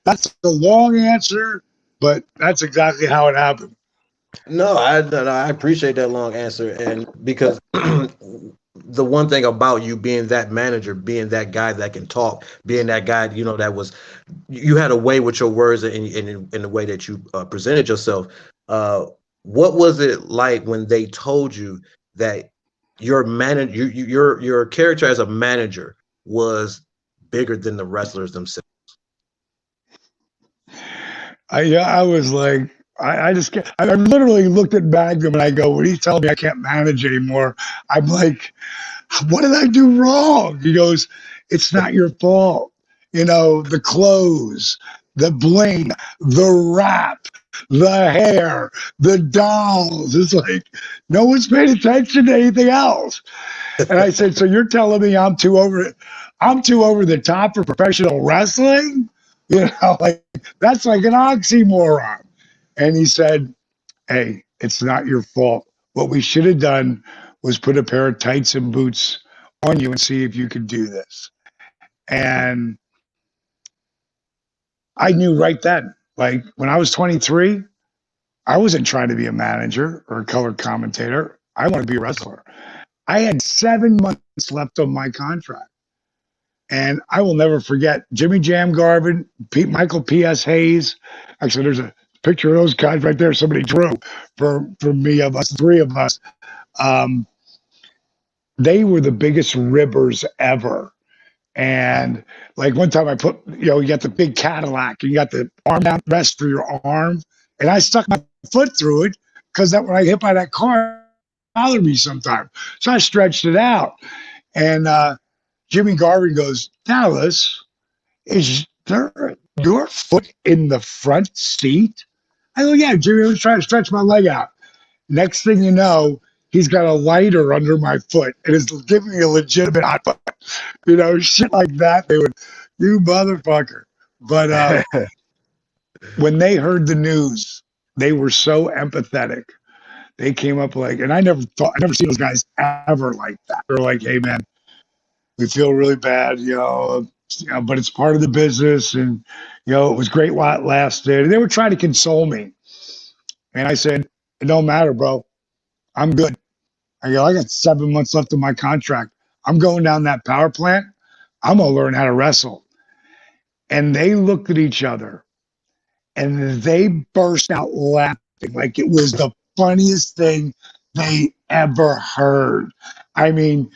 Speaker 3: that's the long answer, but that's exactly how it happened.
Speaker 2: No, I appreciate that long answer, and because the one thing about you being that manager, being that guy that can talk, being that guy, you know, that was you had a way with your words and in the way that you presented yourself. What was it like when they told you that your your character as a manager was bigger than the wrestlers themselves?
Speaker 3: I was like, I just can't, I literally looked at Magnum and I go, when he's telling me I can't manage anymore, I'm like, what did I do wrong? He goes, it's not your fault. You know, the clothes, the bling, the wrap, the hair, the dolls. It's like no one's paid attention to anything else. And I said, so you're telling me I'm too over the top for professional wrestling? You know, like that's like an oxymoron. And he said, hey, it's not your fault. What we should have done was put a pair of tights and boots on you and see if you could do this. And I knew right then, like when I was 23, I wasn't trying to be a manager or a color commentator. I wanted to be a wrestler. I had 7 months left on my contract. And I will never forget Jimmy Jam Garvin, Michael P.S. Hayes. Actually, there's a picture of those guys right there. Somebody drew for me, of us, three of us. Um, they were the biggest ribbers ever. And like one time I put, you know, you got the big Cadillac, and you got the arm down rest for your arm. And I stuck my foot through it because that when I hit by that car, it bothered me sometimes. So I stretched it out. And Jimmy Garvin goes, Dallas, is there your foot in the front seat? I go, yeah, Jimmy, I was trying to stretch my leg out. Next thing you know, he's got a lighter under my foot and is giving me a legitimate hot foot. You know, shit like that. They would, you motherfucker. But when they heard the news, they were so empathetic. They came up like, and I never seen those guys ever like that. They're like, hey, man, we feel really bad, but it's part of the business. And, it was great while it lasted. And they were trying to console me. And I said, it don't matter, bro. I'm good. I got 7 months left of my contract. I'm going down that power plant. I'm going to learn how to wrestle. And they looked at each other and they burst out laughing like it was the funniest thing they ever heard. I mean,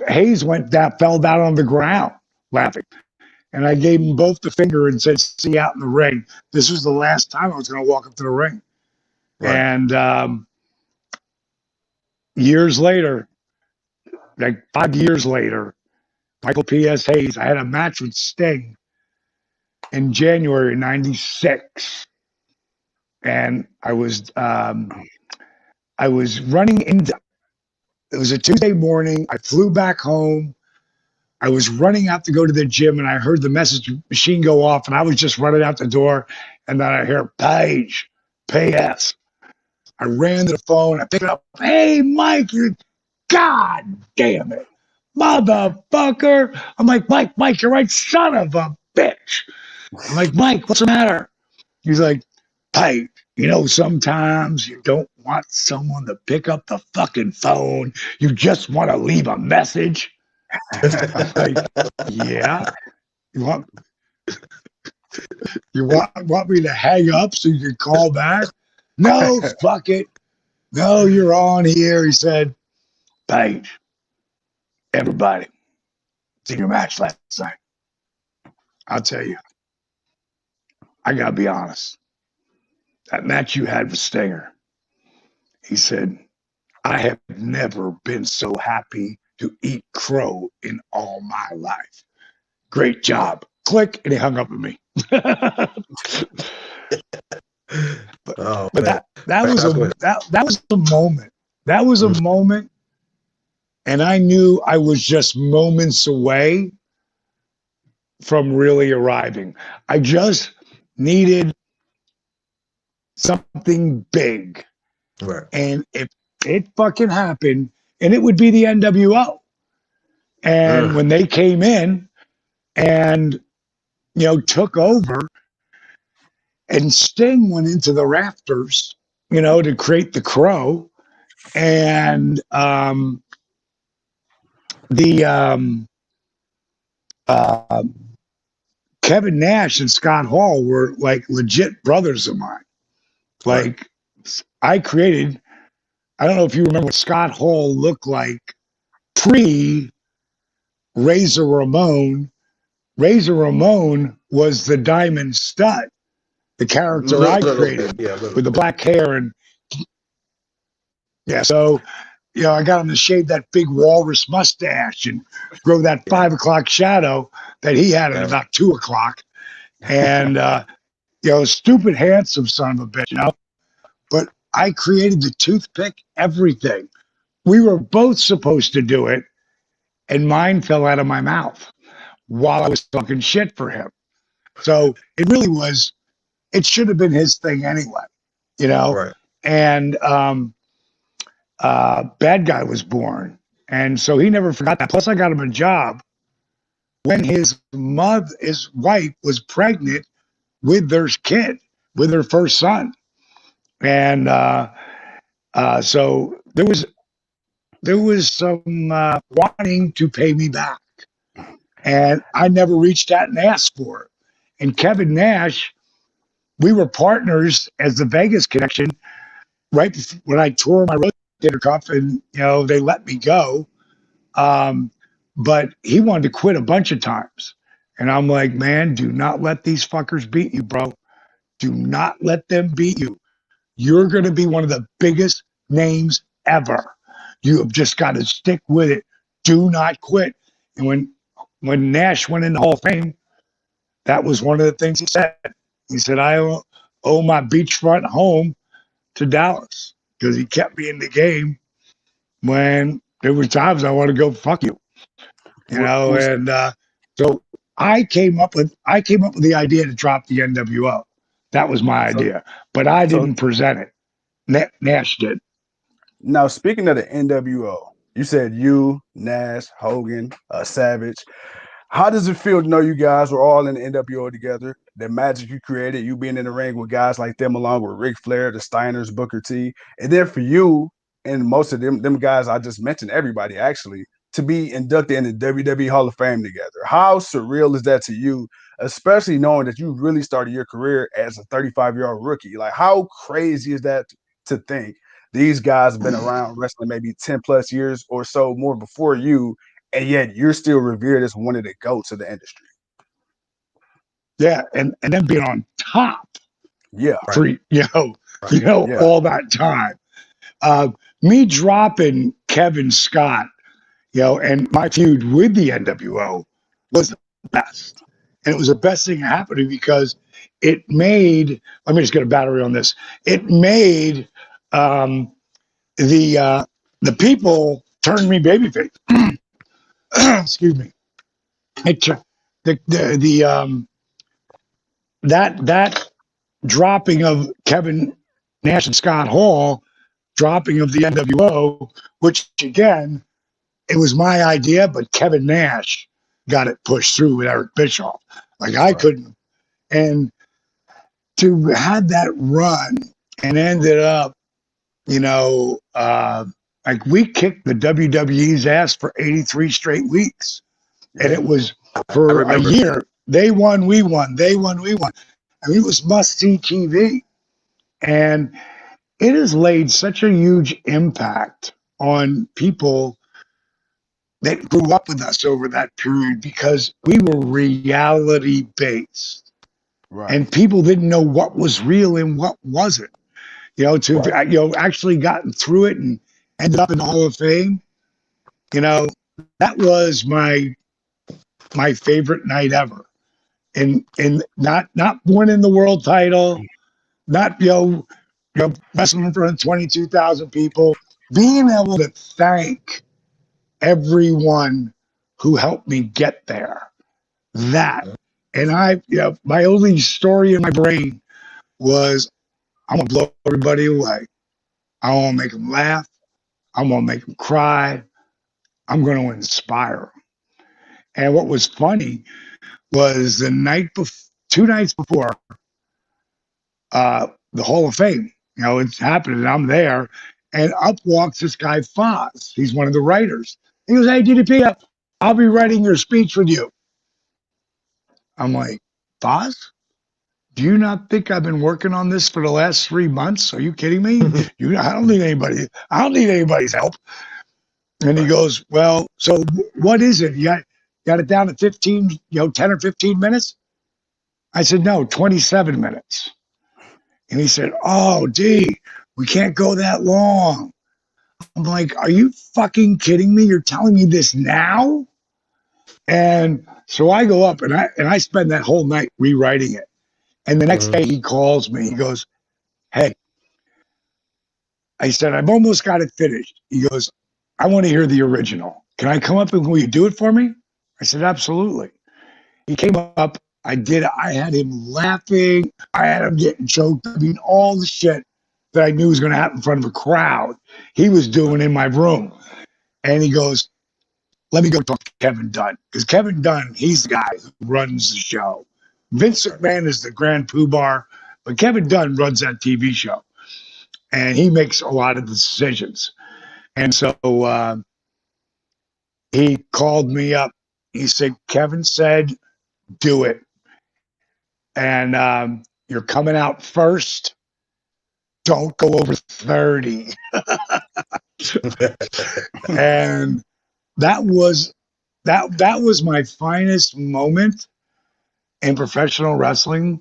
Speaker 3: Hayes fell down on the ground laughing. And I gave him both the finger and said, "See you out in the ring." This was the last time I was going to walk up to the ring.
Speaker 2: Right.
Speaker 3: And years later, like 5 years later, Michael P.S. Hayes, I had a match with Sting in January '96. And I was running into, it was a Tuesday morning. I flew back home. I was running out to go to the gym and I heard the message machine go off and I was just running out the door and then I hear Page, P.S. I ran to the phone. I picked it up. "Hey, Mike, God damn it, motherfucker." I'm like, Mike, you're right, son of a bitch. I'm like, "Mike, what's the matter?" He's like, "Hey, sometimes you don't want someone to pick up the fucking phone. You just want to leave a message." I'm like, "Yeah, you want want me to hang up so you can call back?" "No, fuck it. No, you're on here." He said, "Page, everybody, seen your match last night. I'll tell you, I gotta be honest. That match you had with Stinger," he said, "I have never been so happy to eat crow in all my life. Great job." Click, and he hung up at me. but
Speaker 2: Oh
Speaker 3: but
Speaker 2: man.
Speaker 3: that was
Speaker 2: That's
Speaker 3: a
Speaker 2: what.
Speaker 3: that was a moment. That was a
Speaker 2: Mhm.
Speaker 3: moment, and I knew I was just moments away from really arriving. I just needed something big.
Speaker 2: Right.
Speaker 3: And if it fucking happened, and it would be the NWO. And
Speaker 2: Mm.
Speaker 3: when they came in and, took over, and Sting went into the rafters, to create the Crow. And the uh, Kevin Nash and Scott Hall were like legit brothers of mine.
Speaker 2: Right.
Speaker 3: Like, I created, I don't know if you remember what Scott Hall looked like pre Razor Ramon. Razor Ramon was the Diamond Stud, the character I
Speaker 2: Little bit.
Speaker 3: created
Speaker 2: Yeah. A little
Speaker 3: with the
Speaker 2: bit.
Speaker 3: black hair. And yeah, so, I got him to shave that big walrus mustache and grow that
Speaker 2: Yeah.
Speaker 3: 5 o'clock shadow that he had at
Speaker 2: Yeah.
Speaker 3: about 2 o'clock. And, stupid, handsome son of a bitch. But I created the toothpick, everything. We were both supposed to do it, and mine fell out of my mouth while I was talking shit for him. So it really was, it should have been his thing anyway, you know?
Speaker 2: Right.
Speaker 3: And Bad Guy was born. And so he never forgot that. Plus, I got him a job when his wife was pregnant with their kid, with her first son. And so there was some wanting to pay me back. And I never reached out and asked for it. And Kevin Nash, we were partners as the Vegas Connection right when I tore my rotator cuff, and they let me go. Um, but he wanted to quit a bunch of times, and I'm like, "Man, do not let these fuckers beat you, bro. Do not let them beat you. You're going to be one of the biggest names ever. You have just got to stick with it. Do not quit." And when Nash went in the Hall of Fame, that was one of the things he said. He said, "I owe my beachfront home to Dallas," because he kept me in the game when there were times I want to go fuck you, And so I came up with the idea to drop the NWO. That was my
Speaker 1: so
Speaker 3: idea, but I
Speaker 1: so
Speaker 3: didn't present it. Nash did.
Speaker 1: now speaking of the NWO, you said you, Nash, Hogan, Savage. How does it feel to know you guys were all in the NWO together? The magic you created, you being in the ring with guys like them, along with Ric Flair, the Steiners, Booker T, and then for you and most of them guys I just mentioned, everybody actually. to be inducted in the WWE Hall of Fame together. How surreal is that to you, especially knowing that you really started your career as a 35-year-old rookie? Like, how crazy is that to think these guys have been around wrestling maybe 10 plus years or so more before you, and yet you're still revered as one of the GOATs of the industry?
Speaker 3: Yeah, and then being on top
Speaker 1: Yeah,
Speaker 3: for
Speaker 2: Right.
Speaker 1: yeah,
Speaker 3: all that time. Me dropping Kevin Scott, and my feud with the NWO was the best. And it was the best thing happening because it made, let me just get a battery on this. It made um, the people turn me babyface. Excuse me. It that dropping of Kevin Nash and Scott Hall, dropping of the NWO, which again, it was my idea, but Kevin Nash got it pushed through with Eric Bischoff. Like I
Speaker 1: right,
Speaker 3: couldn't. And to have that run and ended up, like we kicked the WWE's ass for 83 straight weeks. And
Speaker 1: yeah,
Speaker 3: it was
Speaker 2: I
Speaker 3: for a
Speaker 2: remember.
Speaker 3: year. They won, we won. They won, we won. I mean, it was must see TV. And it has laid such a huge impact on people that grew up with us over that period because we were reality based
Speaker 1: right,
Speaker 3: and people didn't know what was real and what wasn't. Actually gotten through it and ended up in the Hall of Fame. You know, that was my favorite night ever. And not winning the world title, not wrestling in front of 22,000 people, being able to thank everyone who helped me get there. That. And my only story in my brain was I'm gonna blow everybody away. I want to make them laugh. I'm gonna make them cry. I'm gonna inspire them. And what was funny was the night before, 2 nights before the Hall of Fame. It's happening. I'm there, and up walks this guy Foz. He's one of the writers. He goes, "Hey, DDP, I'll be writing your speech with you." I'm like, "Foz, do you not think I've been working on this for the last 3 months? Are you kidding me? I don't need anybody. I don't need anybody's help." And he
Speaker 2: Right.
Speaker 3: goes, "Well, so what is it? You got it down to 15, 10 or 15 minutes?" I said, "No, 27 minutes." And he said, "Oh, D, we can't go that long." I'm like, "Are you fucking kidding me? You're telling me this now?" And so I go up and I spend that whole night rewriting it. And the next
Speaker 2: Mhm.
Speaker 3: day he calls me. He goes, "Hey," I said, "I've almost got it finished." He goes, "I want to hear the original. Can I come up and will you do it for me?" I said, "Absolutely." He came up. I did. I had him laughing. I had him getting choked. I mean, all the shit that I knew was going to happen in front of a crowd, he was doing in my room. And he goes, "Let me go talk to Kevin Dunn." Because Kevin Dunn, he's the guy who runs the show. Vince McMahon is the grand poobah, but Kevin Dunn runs that TV show. And he makes a lot of the decisions. And so he called me up. He said, "Kevin said, do it. And you're coming out first. Don't go over 30." And that was that was my finest moment in professional wrestling.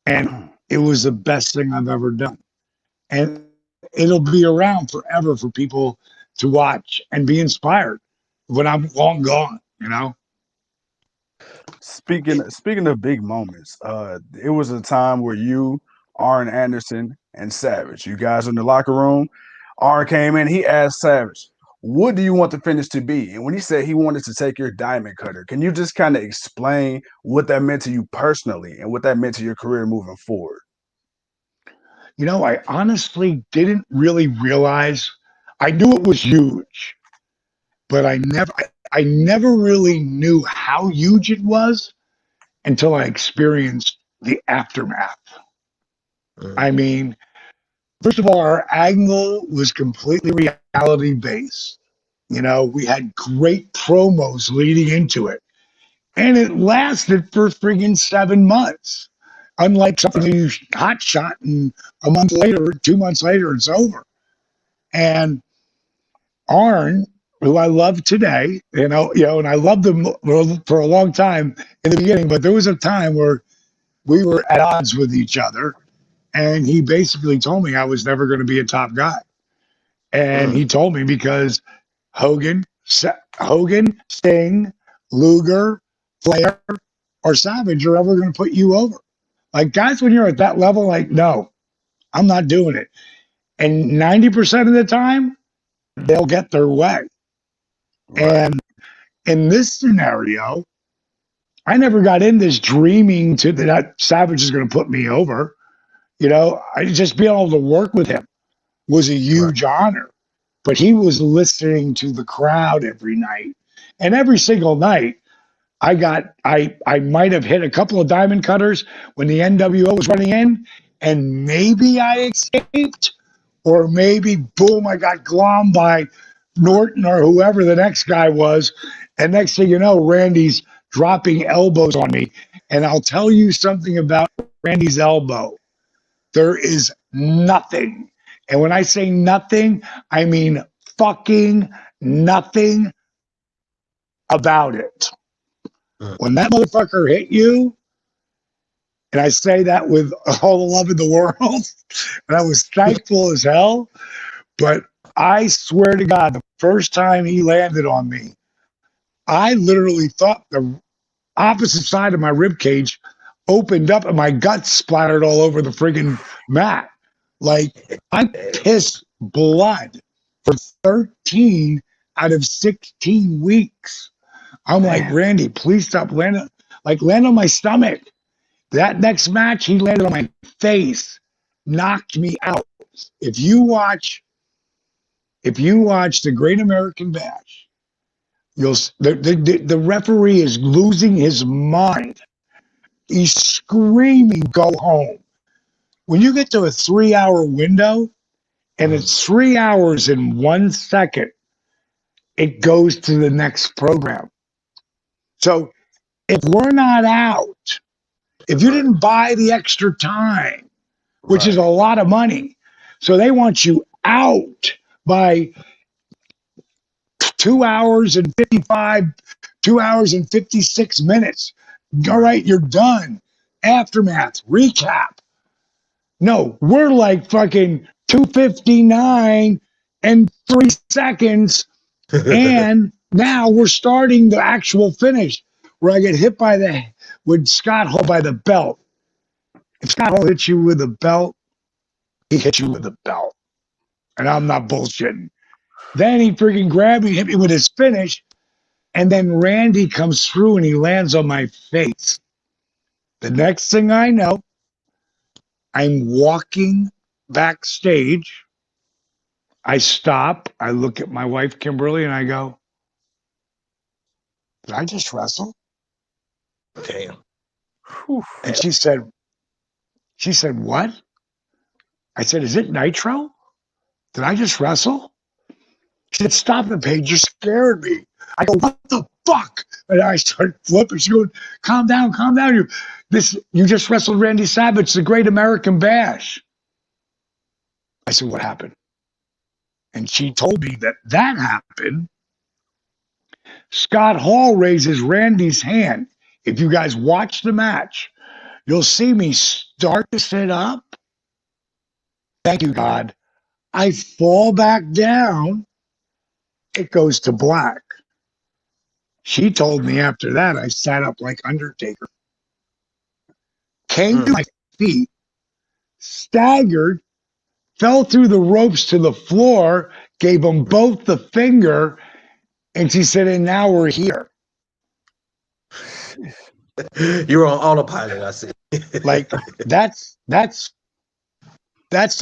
Speaker 3: And it was the best thing I've ever done. And it'll be around forever for people to watch and be inspired when I'm long gone.
Speaker 1: Speaking of big moments, it was a time where you, Arn Anderson, and Savage, you guys in the locker room. Arn came in. He asked Savage, "What do you want the finish to be?" And when he said he wanted to take your diamond cutter, can you just kind of explain what that meant to you personally and what that meant to your career moving forward?
Speaker 3: I honestly didn't really realize. I knew it was huge, but I never really knew how huge it was until I experienced the aftermath.
Speaker 2: Mhm.
Speaker 3: I mean, first of all, our angle was completely reality based. We had great promos leading into it. And it lasted for friggin' 7 months. Unlike something you hot shot and a month later, 2 months later, it's over. And Arn, who I love today, and I loved him for a long time in the beginning, but there was a time where we were at odds with each other, and he basically told me I was never going to be a top guy. And he told me because Hogan, Sting, Luger, Flair, or Savage are ever going to put you over. Like, guys, when you're at that level, like, no, I'm not doing it. And 90% of the time, they'll get their way. Right. And in this scenario, I never got in this dreaming that Savage is going to put me over. I just being able to work with him was a huge honor. But he was listening to the crowd every night. And every single night, I might have hit a couple of diamond cutters when the NWO was running in, and maybe I escaped, or maybe, boom, I got glommed by Norton or whoever the next guy was. And next thing you know, Randy's dropping elbows on me. And I'll tell you something about Randy's elbow. There is nothing. And when I say nothing, I mean fucking nothing about it. When that motherfucker hit you, and I say that with all the love in the world, and I was thankful as hell, but I swear to God, the first time he landed on me, I literally thought the opposite side of my rib cage opened up and my guts splattered all over the friggin' mat. Like, I pissed blood for 13 out of 16 weeks. I'm like, Randy, please stop landing. Like, land on my stomach. That next match, he landed on my face, knocked me out. If you watch the Great American Bash, the referee is losing his mind. He's screaming, "Go home!" When you get to a 3-hour window, and it's 3 hours in 1 second, it goes to the next program. So if we're not out, if you didn't buy the extra time, which is a lot of money, so they want you out by 2 hours and 56 minutes. All right, you're done. Aftermath, recap. No, we're like fucking 2:59 and 3 seconds. And now we're starting the actual finish where I get hit with Scott Hall by the belt. If Scott Hall hits you with a belt, he hits you with a belt. And I'm not bullshitting. Then he freaking grabbed me, hit me with his finish. And then Randy comes through and he lands on my face. The next thing I know, I'm walking backstage. I stop. I look at my wife, Kimberly, and I go, "Did I just wrestle?"
Speaker 2: Damn.
Speaker 3: And she said, "What?" I said, "Is it Nitro? Did I just wrestle?" She said, "Stop it, Paige. You scared me." I go, "What the fuck?" And I started flipping. She goes, calm down. You just wrestled Randy Savage, the Great American Bash." I said, "What happened?" And she told me that happened. Scott Hall raises Randy's hand. If you guys watch the match, you'll see me start to sit up. Thank you, God. I fall back down. It goes to black. She told me after that, I sat up like Undertaker. Came to my feet, staggered, fell through the ropes to the floor, gave them both the finger, and she said, "And now we're here."
Speaker 2: You're on autopilot, I see.
Speaker 3: Like, that's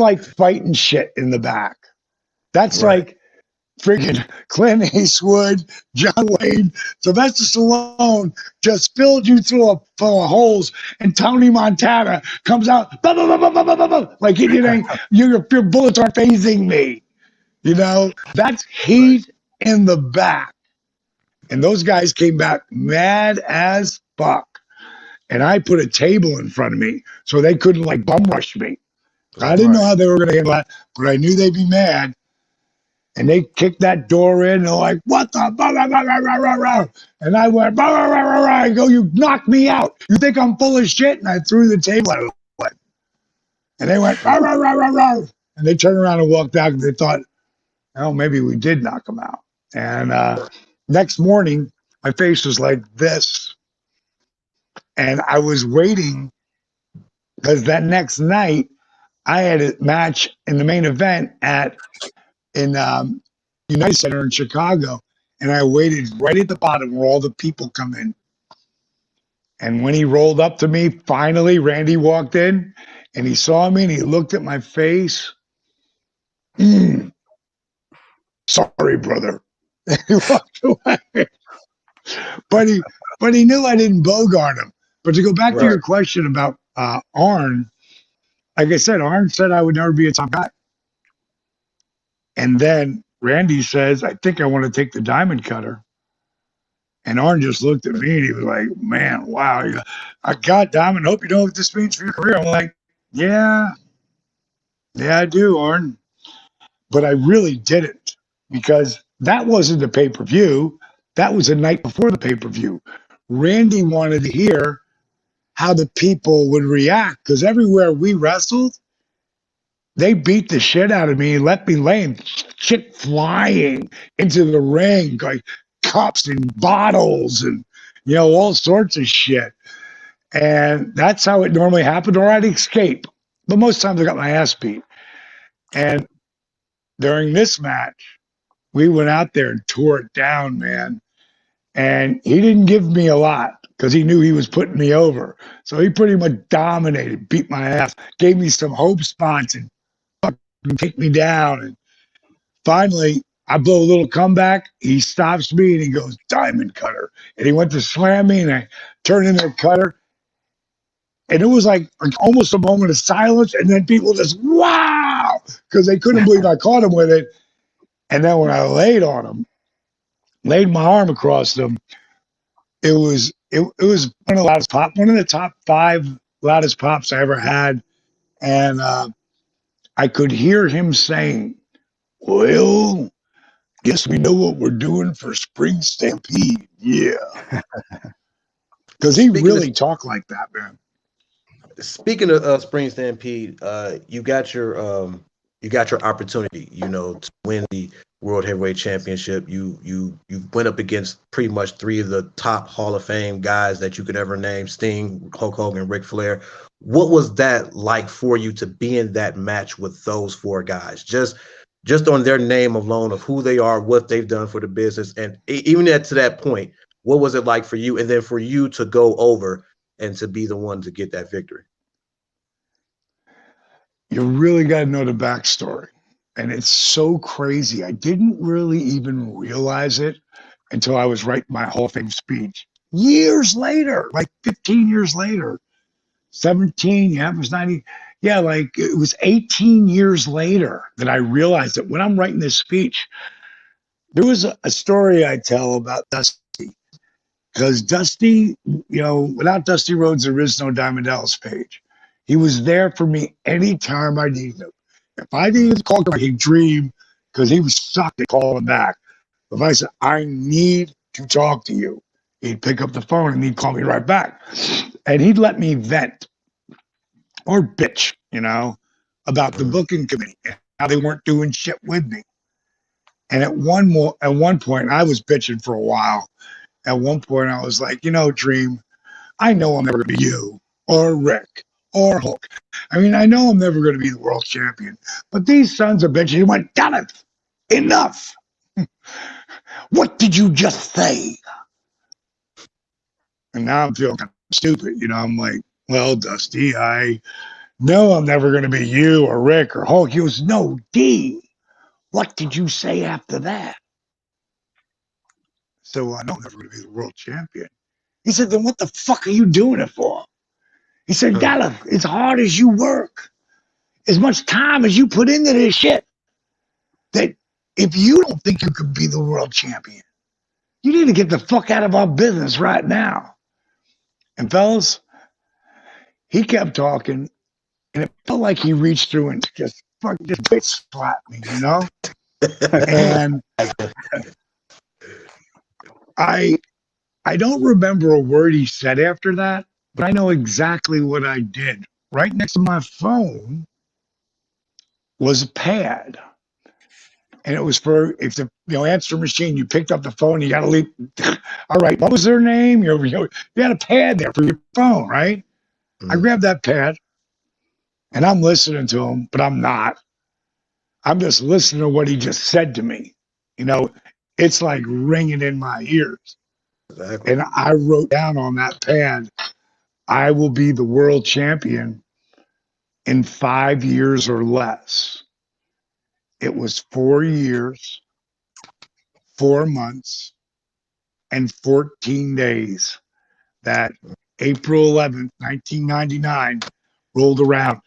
Speaker 3: like fighting shit in the back. That's like freaking Clint Eastwood, John Wayne, Sylvester Stallone just filled you full of holes, and Tony Montana comes out, bah, bah, bah, bah, bah, bah, bah, like, your bullets aren't phasing me. That's heat in the back. And those guys came back mad as fuck. And I put a table in front of me so they couldn't like bum rush me. I didn't know how they were going to handle that, but I knew they'd be mad. And they kicked that door in and they're like, what the? Blah, blah, blah, blah, blah, blah. And I went, blah, blah, blah, blah, blah. I go, you knocked me out. You think I'm full of shit? And I threw the table out of the way. And they went, rah, rah, rah, rah, rah. And they turned around and walked out and they thought, oh, maybe we did knock them out. And next morning, my face was like this. And I was waiting because that next night, I had a match in the main event in United Center in Chicago. And I waited right at the bottom where all the people come in. And when he rolled up to me, finally, Randy walked in and he saw me and he looked at my face. Sorry, brother. He walked away. But he knew I didn't bogart him. But to go back to your question about Arn, like I said, Arn said I would never be a top guy. And then Randy says, I think I want to take the diamond cutter. And Arn just looked at me and he was like, man, wow. I got diamond. Hope you know what this means for your career. I'm like, yeah, I do, Arn. But I really didn't because that wasn't the pay-per-view. That was the night before the pay-per-view. Randy wanted to hear how the people would react because everywhere we wrestled, they beat the shit out of me and left me laying, shit flying into the ring, like cups and bottles and, all sorts of shit. And that's how it normally happened, or I'd escape. But most times I got my ass beat. And during this match, we went out there and tore it down, man. And he didn't give me a lot because he knew he was putting me over. So he pretty much dominated, beat my ass, gave me some hope spots and kicked me down. And finally, I blow a little comeback. He stops me and he goes, diamond cutter. And he went to slam me and I turned into a cutter. And it was like almost a moment of silence. And then people just, wow, because they couldn't believe I caught him with it. And then when I laid on him, laid my arm across him, it was one of the loudest pop, one of the top 5 loudest pops I ever had. And I could hear him saying, well, guess we know what we're doing for Spring Stampede. Yeah. Because he really talked like that, man.
Speaker 2: Speaking of Spring Stampede, you got your opportunity, to win the World Heavyweight Championship. You went up against pretty much 3 of the top Hall of Fame guys that you could ever name: Sting, Hulk Hogan, Ric Flair. What was that like for you to be in that match with those 4 guys? Just on their name alone of who they are, what they've done for the business, and even to that point, what was it like for you? And then for you to go over and to be the one to get that victory.
Speaker 3: You really got to know the backstory. And it's so crazy. I didn't really even realize it until I was writing my Hall of Fame speech. Years later, like 15 years later, 17, it was 90. Yeah, like it was 18 years later that I realized that when I'm writing this speech, there was a story I tell about Dusty. Because Dusty, without Dusty Rhodes, there is no Diamond Dallas Page. He was there for me anytime I needed him. If I needed to call him, he'd dream because he was sucked at calling back. If I said, I need to talk to you, he'd pick up the phone and he'd call me right back. And he'd let me vent or bitch, about the booking committee and how they weren't doing shit with me. And at one point, I was bitching for a while. At one point, I was like, Dream, I know I'm never going to be you or Rick or Hulk. I mean, I know I'm never going to be the world champion, but these sons of bitches went, damn it, enough. What did you just say? And now I'm feeling kind of stupid. I'm like, well, Dusty, I know I'm never going to be you or Rick or Hulk. He goes, no, D, what did you say after that? So I know I'm never going to be the world champion. He said, then what the fuck are you doing it for? He said, Dallas, as hard as you work, as much time as you put into this shit, that if you don't think you could be the world champion, you need to get the fuck out of our business right now. And fellas, he kept talking, and it felt like he reached through and just bitch slapped me, you know? And I don't remember a word he said after that, but I know exactly what I did. Right next to my phone was a pad. And it was for if the answer machine, you picked up the phone, you gotta leave. All right, what was their name? You had a pad there for your phone, right? I grabbed that pad and I'm listening to him, but I'm not. I'm just listening to what he just said to me. You know, it's like ringing in my ears.
Speaker 2: Exactly.
Speaker 3: And I wrote down on that pad, I will be the world champion in 5 years or less. It was 4 years, 4 months, and 14 days that April 11th, 1999 rolled around.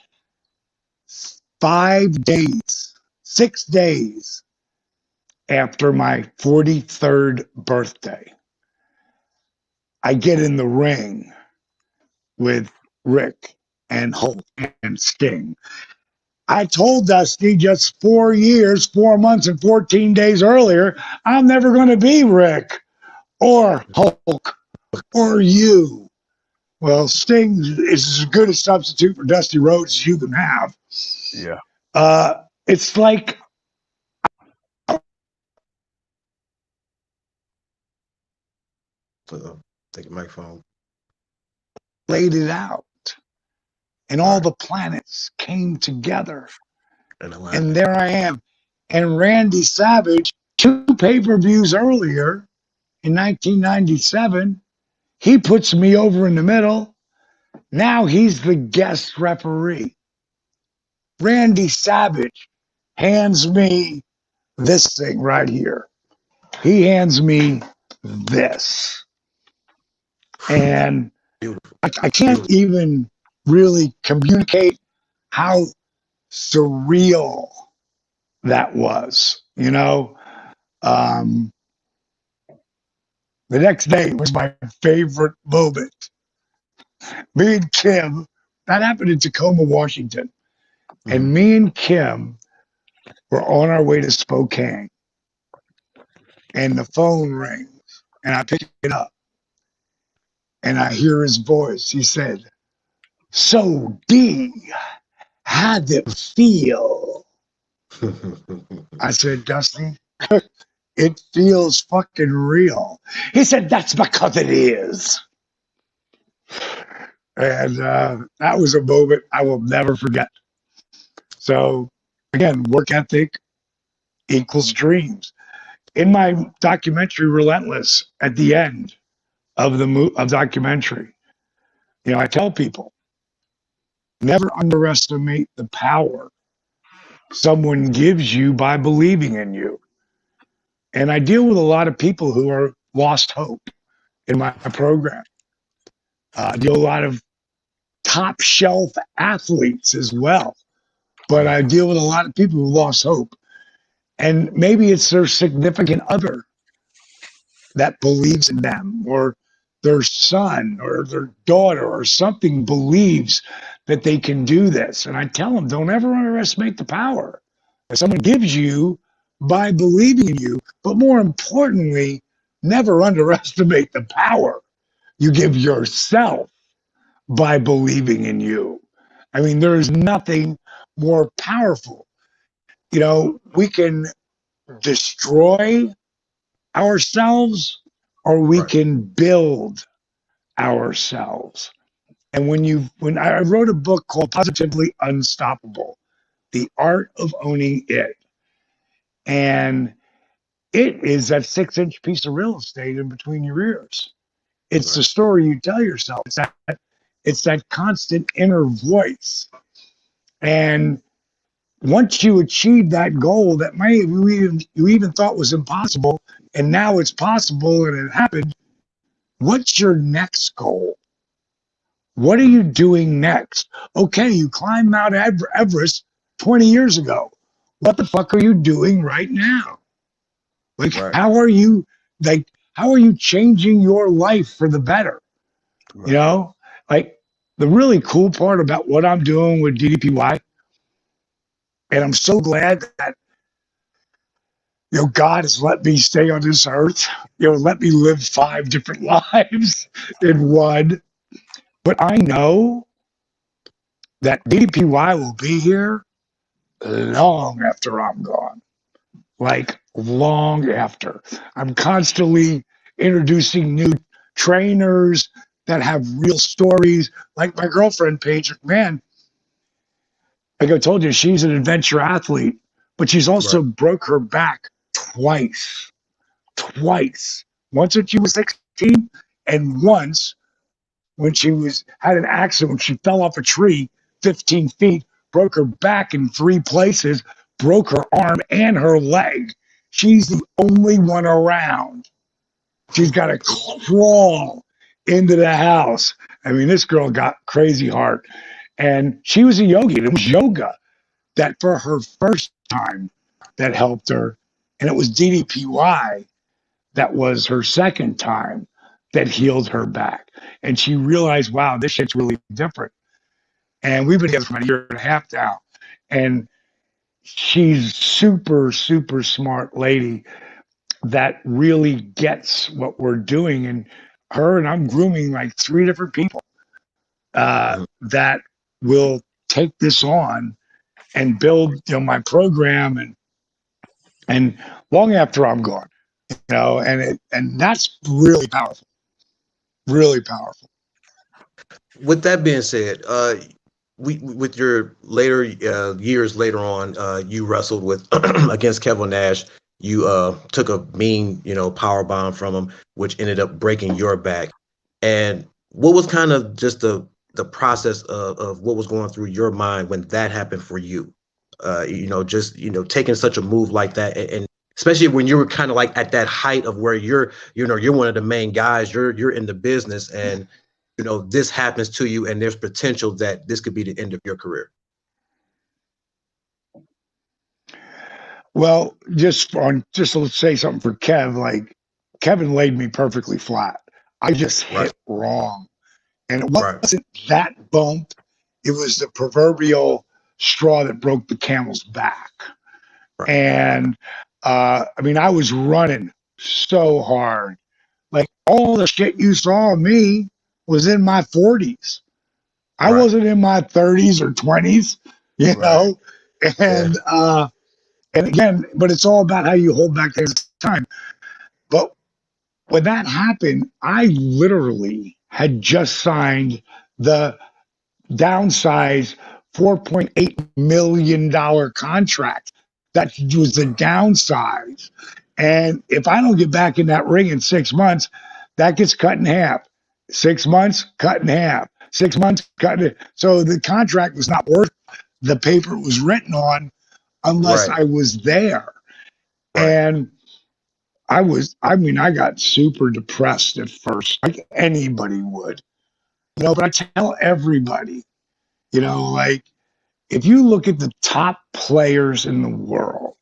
Speaker 3: 5 days, 6 days after my 43rd birthday, I get in the ring with Rick and Hulk and Sting. I told Dusty just 4 years, 4 months, and 14 days earlier, I'm never going to be Rick or Hulk or you. Well, Sting is as good a substitute for Dusty Rhodes as you can have.
Speaker 1: Yeah.
Speaker 3: It's like
Speaker 2: So take a microphone.
Speaker 3: laid it out, and all the planets came together, and there I am. And Randy Savage, 2 pay-per-views earlier in 1997, he puts me over in the middle. Now he's the guest referee. Randy Savage hands me this thing right here. He hands me this. And I can't even really communicate how surreal that was. You know, the next day was my favorite moment. Me and Kim, that happened in Tacoma, Washington. And me and Kim were on our way to Spokane. And the phone rings. And I pick it up. And I hear his voice. He said, "So, D, how'd it feel?" I said, "Dusty, it feels fucking real." He said, "That's because it is." And that was a moment I will never forget. So, again, work ethic equals dreams. In my documentary, Relentless, at the end of the documentary, I tell people, never underestimate the power someone gives you by believing in you. And I deal with a lot of people who are lost hope in my program. I deal with a lot of top shelf athletes as well. But I deal with a lot of people who lost hope. And maybe it's their significant other that believes in them, or their son or their daughter or something believes that they can do this. And I tell them, don't ever underestimate the power that someone gives you by believing in you. But more importantly, never underestimate the power you give yourself by believing in you. I mean, there is nothing more powerful. We can destroy ourselves or we can build ourselves. And when I wrote a book called Positively Unstoppable, The Art of Owning It. And it is that 6-inch piece of real estate in between your ears. It's the story you tell yourself. It's that constant inner voice. And once you achieve that goal that you even thought was impossible, and now it's possible and it happened, what's your next goal? What are you doing next? Okay, you climbed Mount Everest 20 years ago. What the fuck are you doing right now? Like,
Speaker 2: Right.
Speaker 3: how are you changing your life for the better?
Speaker 1: Right.
Speaker 3: You know, like the really cool part about what I'm doing with DDPY, and I'm so glad that God has let me stay on this earth. Let me live 5 different lives in one. But I know that DDPY will be here long after I'm gone. Like long after. I'm constantly introducing new trainers that have real stories. Like my girlfriend, Paige McMahon, like I told you, she's an adventure athlete, but she's also
Speaker 2: Right.
Speaker 3: broke her back twice. Twice. Once when she was 16, and once when she had an accident when she fell off a tree 15 feet, broke her back in 3 places, broke her arm and her leg. She's the only one around. She's got to crawl into the house. I mean, this girl got crazy heart. And she was a yogi. It was yoga that for her first time that helped her. And it was DDPY that was her second time that healed her back. And she realized, wow, this shit's really different. And we've been together for about a year and a half now. And she's super, super smart lady that really gets what we're doing. And her and I'm grooming like 3 different people that will take this on and build my program and long after I'm gone, and that's really powerful.
Speaker 2: With that being said, we with your later years later on, you wrestled with against Kevin Nash. You took a mean, power bomb from him, which ended up breaking your back. And what was kind of just the process of what was going through your mind when that happened for you? Just taking such a move like that, and especially when you were kind of like at that height of where you're one of the main guys, you're in the business, and this happens to you, and there's potential that this could be the end of your career.
Speaker 3: Well, just to say something for Kev, like Kevin laid me perfectly flat. I just
Speaker 2: Right.
Speaker 3: hit wrong. And it
Speaker 2: Right.
Speaker 3: wasn't that bump. It was the proverbial straw that broke the camel's back.
Speaker 2: Right.
Speaker 3: And I mean, I was running so hard. Like all the shit you saw of me was in my 40s. I
Speaker 2: Right.
Speaker 3: wasn't in my 30s or 20s, you
Speaker 1: Right.
Speaker 3: know? And
Speaker 2: Yeah.
Speaker 3: and again, but it's all about how you hold back the time. But when that happened, I literally had just signed the downsize $4.8 million contract. That was the downsize. And if I don't get back in that ring in 6 months, that gets cut in half. 6 months, cut in half. 6 months, cut in half. So the contract was not worth the paper it was written on unless
Speaker 2: Right.
Speaker 3: I was there.
Speaker 2: Right.
Speaker 3: And I got super depressed at first, like anybody would, but I tell everybody, like if you look at the top players in the world,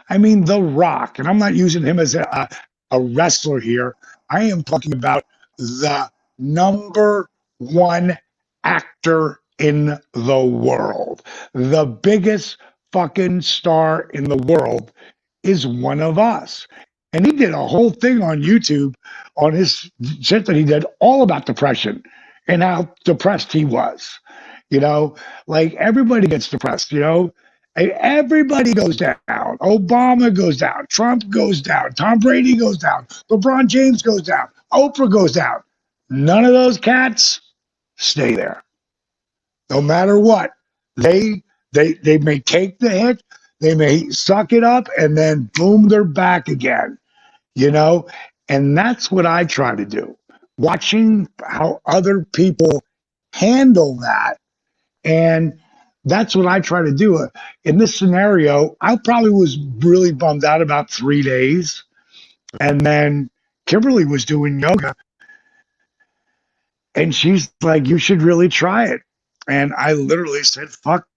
Speaker 3: I mean, The Rock, and I'm not using him as a wrestler here. I am talking about the number one actor in the world. The biggest fucking star in the world is one of us. And he did a whole thing on YouTube on his shit that he did all about depression and how depressed he was. Like everybody gets depressed, everybody goes down. Obama goes down. Trump goes down. Tom Brady goes down. LeBron James goes down. Oprah goes down. None of those cats stay there. No matter what. They may take the hit, they may suck it up, and then boom, they're back again. you know? And that's what I try to do. Watching how other people handle that. And that's what I try to do. In this scenario, I probably was really bummed out about 3 days. And then Kimberly was doing yoga. And she's like, you should really try it. And I literally said, fuck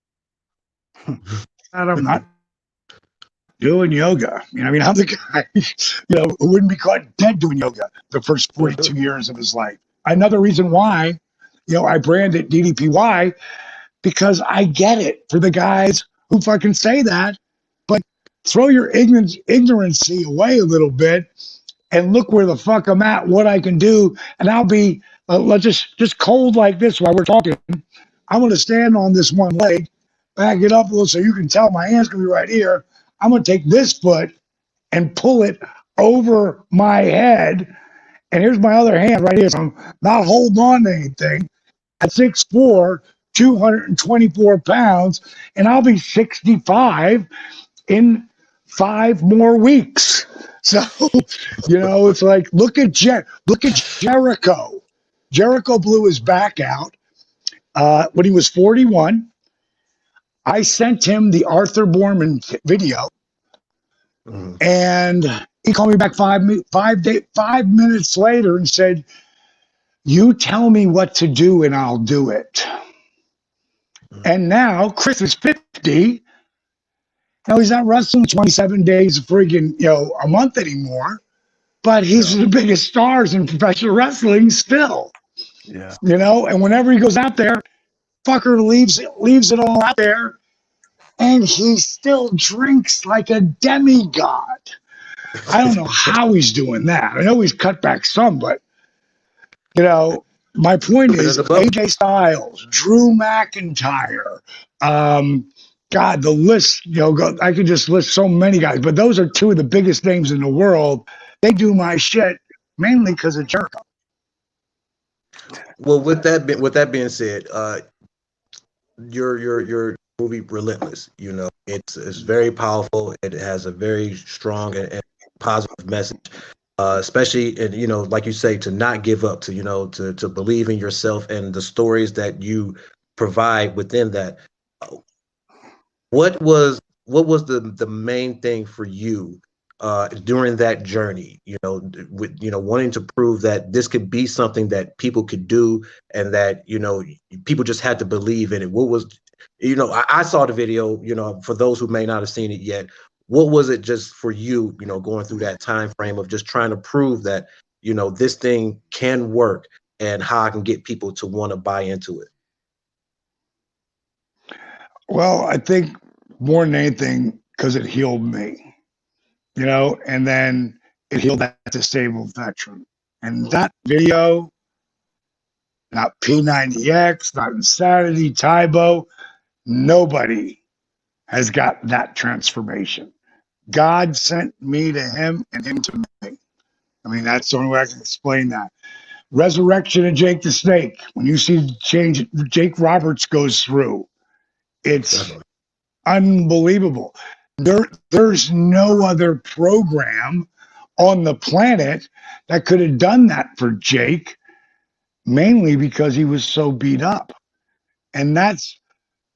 Speaker 3: that. I'm not doing yoga. You know, I mean, I'm the guy, who wouldn't be caught dead doing yoga the first 42 years of his life. Another reason why, I brand it DDPY, because I get it for the guys who fucking say that, but throw your ignorancy away a little bit and look where the fuck I'm at, what I can do, and I'll be let's just cold like this while we're talking. I'm going to stand on this one leg, back it up a little so you can tell my hand's going to be right here. I'm going to take this foot and pull it over my head. And here's my other hand right here. So I'm not holding on to anything. At 6'4", 224 pounds, and I'll be 65 in 5 more weeks. So, it's like, look at Jericho. Jericho blew his back out when he was 41. I sent him the Arthur Borman video, and he called me back 5 minutes later and said, "You tell me what to do and I'll do it." And now Chris is 50. Now he's not wrestling 27 days friggin', a month anymore, but he's the biggest stars in professional wrestling still.
Speaker 1: Yeah.
Speaker 3: And whenever he goes out there, fucker leaves it all out there, and he still drinks like a demigod. I don't know how he's doing that. I know he's cut back some, but my point is AJ Styles, Drew McIntyre, God, the list, I could just list so many guys, but those are 2 of the biggest names in the world. They do my shit mainly because of Jericho.
Speaker 2: Well, with that being said, your movie Relentless, it's very powerful. It has a very strong and positive message, especially, and like you say, to not give up, to believe in yourself and the stories that you provide within that. What was the main thing for you during that journey? With wanting to prove that this could be something that people could do, and that people just had to believe in it. What was, I saw the video. For those who may not have seen it yet, what was it just for you? Going through that time frame of just trying to prove that this thing can work, and how I can get people to want to buy into it.
Speaker 3: Well, I think more than anything, because it healed me, and then it healed that disabled veteran. And that video, not P90X, not Insanity, Tybo, nobody has got that transformation. God sent me to him and him to me. I mean, that's the only way I can explain that. Resurrection of Jake the Snake. When you see the change Jake Roberts goes through, it's unbelievable. There's no other program on the planet that could have done that for Jake, mainly because he was so beat up. And that's,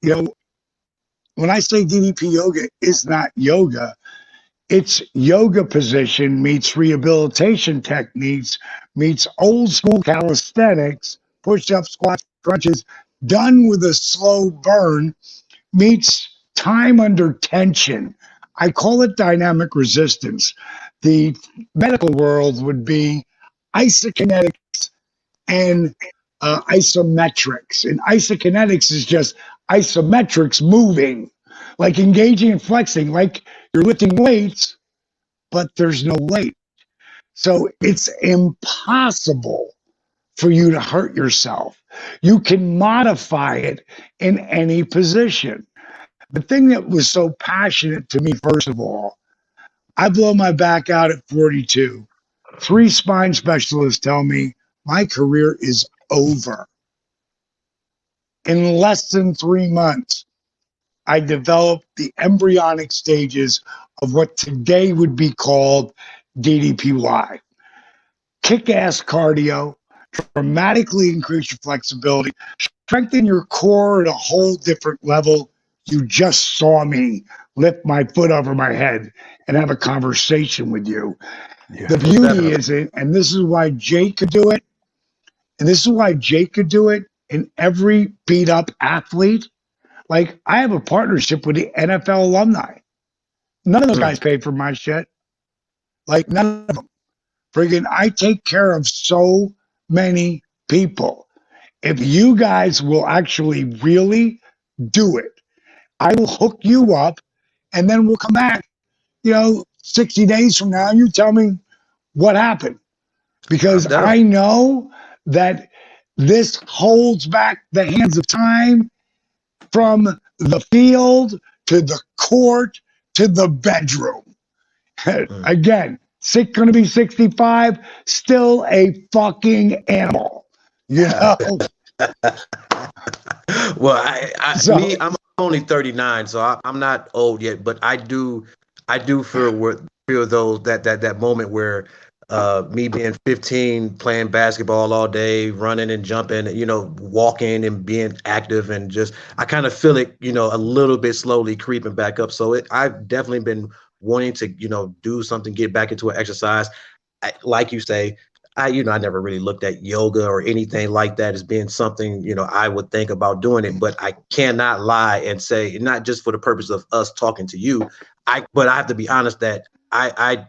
Speaker 3: when I say DDP yoga is not yoga, it's yoga position meets rehabilitation techniques, meets old school calisthenics, push-ups, squats, crunches, done with a slow burn, meets time under tension. I call it dynamic resistance. The medical world would be isokinetics and isometrics. And isokinetics is just isometrics moving, like engaging and flexing, like you're lifting weights, but there's no weight. So it's impossible for you to hurt yourself. You can modify it in any position. The thing that was so passionate to me, first of all, I blow my back out at 42. 3 spine specialists tell me my career is over. In less than 3 months, I developed the embryonic stages of what today would be called DDPY. Kick-ass cardio, dramatically increase your flexibility, strengthen your core at a whole different level. You just saw me lift my foot over my head and have a conversation with you. Yeah, the beauty is it, and this is why Jake could do it, and this is why Jake could do it, and every beat-up athlete. Like, I have a partnership with the NFL alumni. None of those guys paid for my shit. Like, none of them. Friggin', I take care of so many people. If you guys will actually really do it, I will hook you up, and then we'll come back, 60 days from now. You tell me what happened. Because
Speaker 2: I'm down.
Speaker 3: I know that this holds back the hands of time from the field to the court to the bedroom. Again, going to be 65, still a fucking animal.
Speaker 2: Well,
Speaker 3: So,
Speaker 2: I'm only 39, so I'm not old yet, but I do feel those that moment where me being 15, playing basketball all day, running and jumping, walking and being active, and just I kind of feel it, a little bit slowly creeping back up. So I've definitely been wanting to, do something, get back into an exercise. Like you say, I never really looked at yoga or anything like that as being something, I would think about doing it, but I cannot lie and say, not just for the purpose of us talking to you, but I have to be honest that I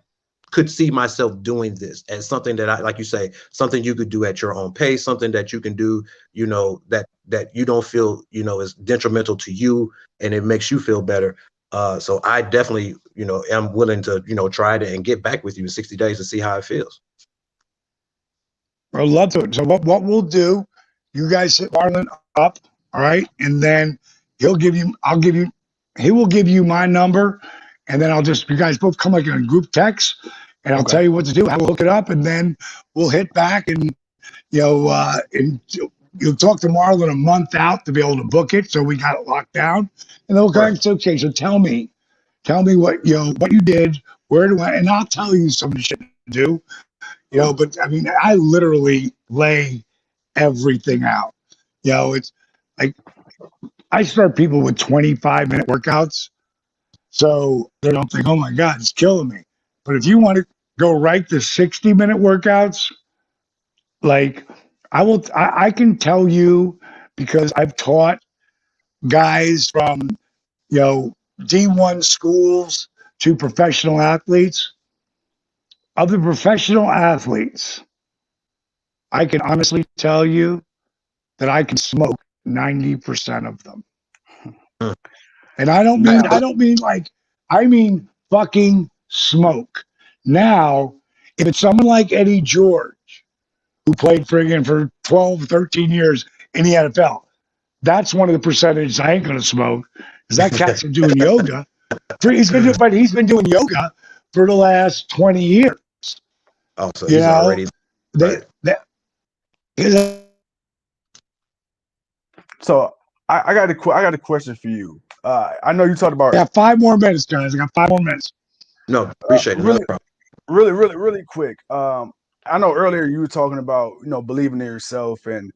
Speaker 2: could see myself doing this as something that like you say, something you could do at your own pace, something that you can do, that you don't feel, is detrimental to you and it makes you feel better. So I definitely, am willing to, try it and get back with you in 60 days to see how it feels.
Speaker 3: I'd love to. So what we'll do, you guys hit Marlon up, all right? And then he will give you my number, and then you guys both come like in a group text, and I'll tell you what to do. I will hook it up, and then we'll hit back, and and you'll talk to Marlon a month out to be able to book it, so we got it locked down, and then we'll go. Right. Okay, so tell me what what you did, where it went, and I'll tell you some of the shit to do. But I mean, I literally lay everything out. It's like I start people with 25-minute workouts, so they don't think, oh my God, it's killing me. But if you want to go right to 60-minute workouts, like I can tell you because I've taught guys from, D1 schools to professional athletes. Of the professional athletes, I can honestly tell you that I can smoke 90% of them. And I don't mean like, I mean fucking smoke. Now, if it's someone like Eddie George, who played friggin' for 12, 13 years in the NFL, that's one of the percentages I ain't gonna smoke, because that cat's been doing yoga. He's been doing yoga for the last 20 years.
Speaker 2: Oh, so he's already right.
Speaker 1: So I got a question for you. I know you talked about.
Speaker 3: I got 5 more minutes, guys. I got 5 more minutes.
Speaker 2: No, appreciate it.
Speaker 1: Really,
Speaker 2: No problem.
Speaker 1: really quick. I know earlier you were talking about believing in yourself and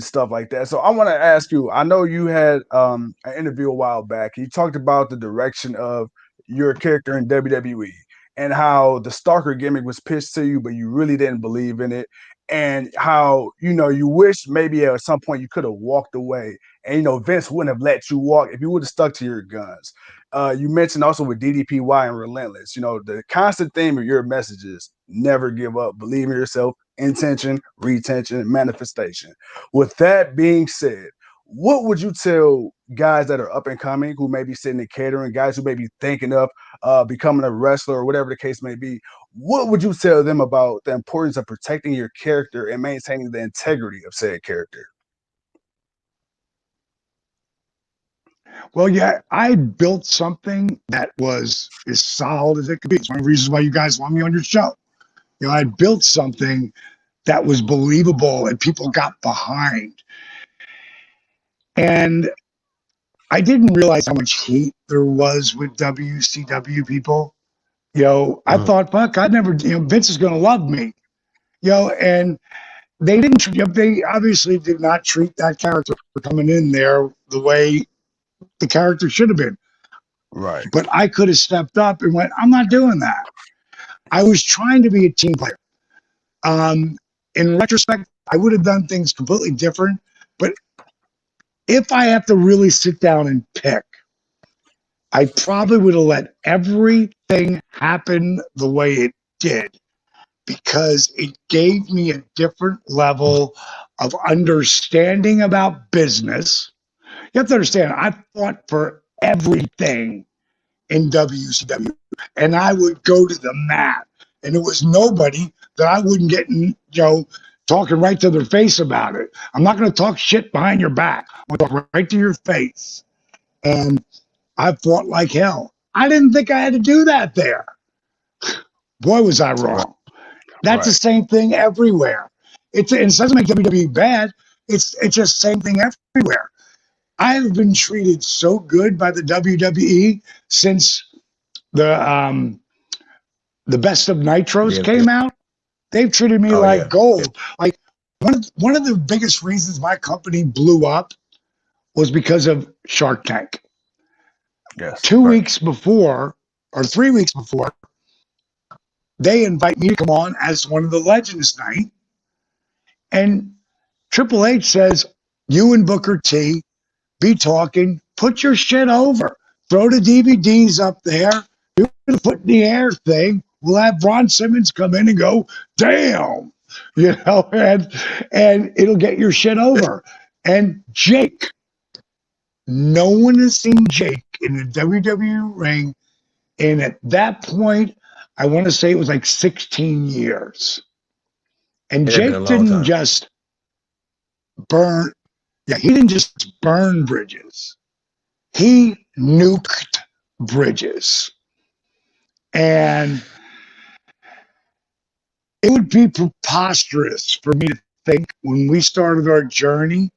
Speaker 1: stuff like that. So I want to ask you. I know you had an interview a while back. You talked about the direction of your character in WWE and how the stalker gimmick was pitched to you, but you really didn't believe in it. And how you wish maybe at some point you could have walked away, and Vince wouldn't have let you walk if you would have stuck to your guns. You mentioned also with DDPY and Relentless, the constant theme of your messages: never give up, believe in yourself, intention, retention, manifestation. With that being said, what would you tell guys that are up and coming, who may be sitting in catering, guys who may be thinking of becoming a wrestler or whatever the case may be? What would you tell them about the importance of protecting your character and maintaining the integrity of said character?
Speaker 3: Well, yeah, I built something that was as solid as it could be. It's one of the reasons why you guys want me on your show. I built something that was believable and people got behind. And I didn't realize how much hate there was with WCW people. I thought, fuck, Vince is going to love me. And they didn't, they obviously did not treat that character coming in there the way the character should have been.
Speaker 1: Right.
Speaker 3: But I could have stepped up and went, I'm not doing that. I was trying to be a team player. In retrospect, I would have done things completely different. But if I have to really sit down and pick, I probably would have let everything happen the way it did because it gave me a different level of understanding about business. You have to understand, I fought for everything in WCW, and I would go to the mat, and there was nobody that I wouldn't get, talking right to their face about it. I'm not going to talk shit behind your back. I'm going to talk right to your face. And I fought like hell. I didn't think I had to do that there. Boy, was I
Speaker 2: Right.
Speaker 3: wrong. That's the same thing everywhere. It doesn't make WWE bad. It's just same thing everywhere. I have been treated so good by the WWE since the Best of Nitros
Speaker 2: Yeah.
Speaker 3: came out. They've treated me
Speaker 2: Oh
Speaker 3: like
Speaker 2: yeah.
Speaker 3: gold. Like one of the biggest reasons my company blew up was because of Shark Tank.
Speaker 1: Yes.
Speaker 3: 2
Speaker 2: Right.
Speaker 3: weeks before or 3 weeks before, they invite me to come on as one of the Legends night. And Triple H says, you and Booker T be talking, put your shit over, throw the DVDs up there, do the foot in the air thing. We'll have Ron Simmons come in and go, damn, and it'll get your shit over. And Jake, no one has seen Jake in the WWE ring. And at that point, I want to say it was like 16 years. And
Speaker 2: It had been a
Speaker 3: Jake
Speaker 2: long
Speaker 3: didn't
Speaker 2: time.
Speaker 3: just burn, he didn't just burn bridges. He nuked bridges. And it would be preposterous for me to think when we started our journey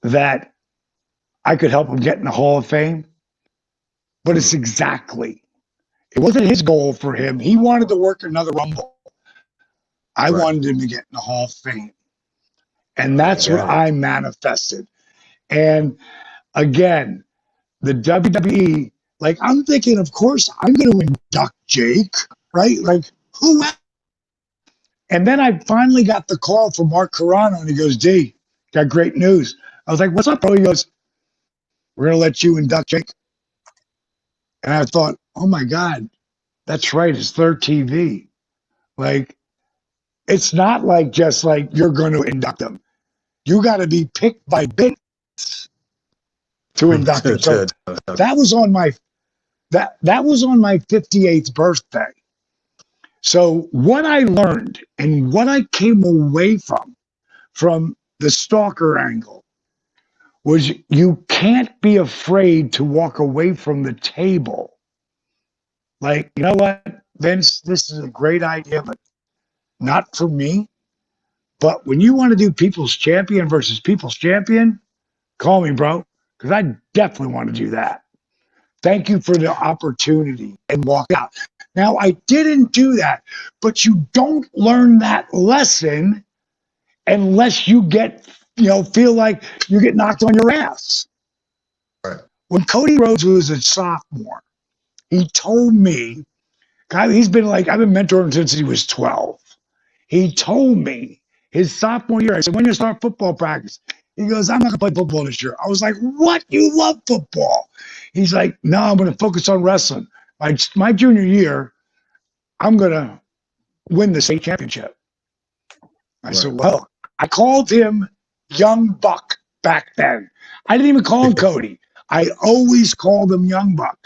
Speaker 3: that I could help him get in the Hall of Fame. But it's exactly, it wasn't his goal for him. He wanted to work another Rumble. I
Speaker 2: Right.
Speaker 3: wanted him to get in the Hall of Fame. And that's what
Speaker 2: Got it.
Speaker 3: I manifested. And again, the WWE, like I'm thinking, of course, I'm going to induct Jake, right? Like, who else? And then I finally got the call from Mark Carrano, and he goes, D, got great news. I was like, what's up, bro? He goes, we're going to let you induct Jake. And I thought, oh my God, that's right. It's third TV. Like, it's not like just like you're going to induct him. You got to be picked by bits to induct him. So that was on my that was on my 58th birthday. So what I learned and what I came away from the stalker angle was you can't be afraid to walk away from the table. Like, you know what, Vince, this is a great idea, but not for me. But when you want to do people's champion versus people's champion, call me, bro, because I definitely want to do that. Thank you for the opportunity, and walk out. Now, I didn't do that, but you don't learn that lesson unless you get, feel like you get knocked on your ass.
Speaker 2: Right.
Speaker 3: When Cody Rhodes was a sophomore, he told me, he's been like, I've been mentoring him since he was 12. He told me his sophomore year, I said, when you start football practice? He goes, I'm not going to play football this year. I was like, what? You love football? He's like, no, I'm going to focus on wrestling. My junior year, I'm going to win the state championship. I said, well, I called him Young Buck back then. I didn't even call him Cody. I always called him Young Buck.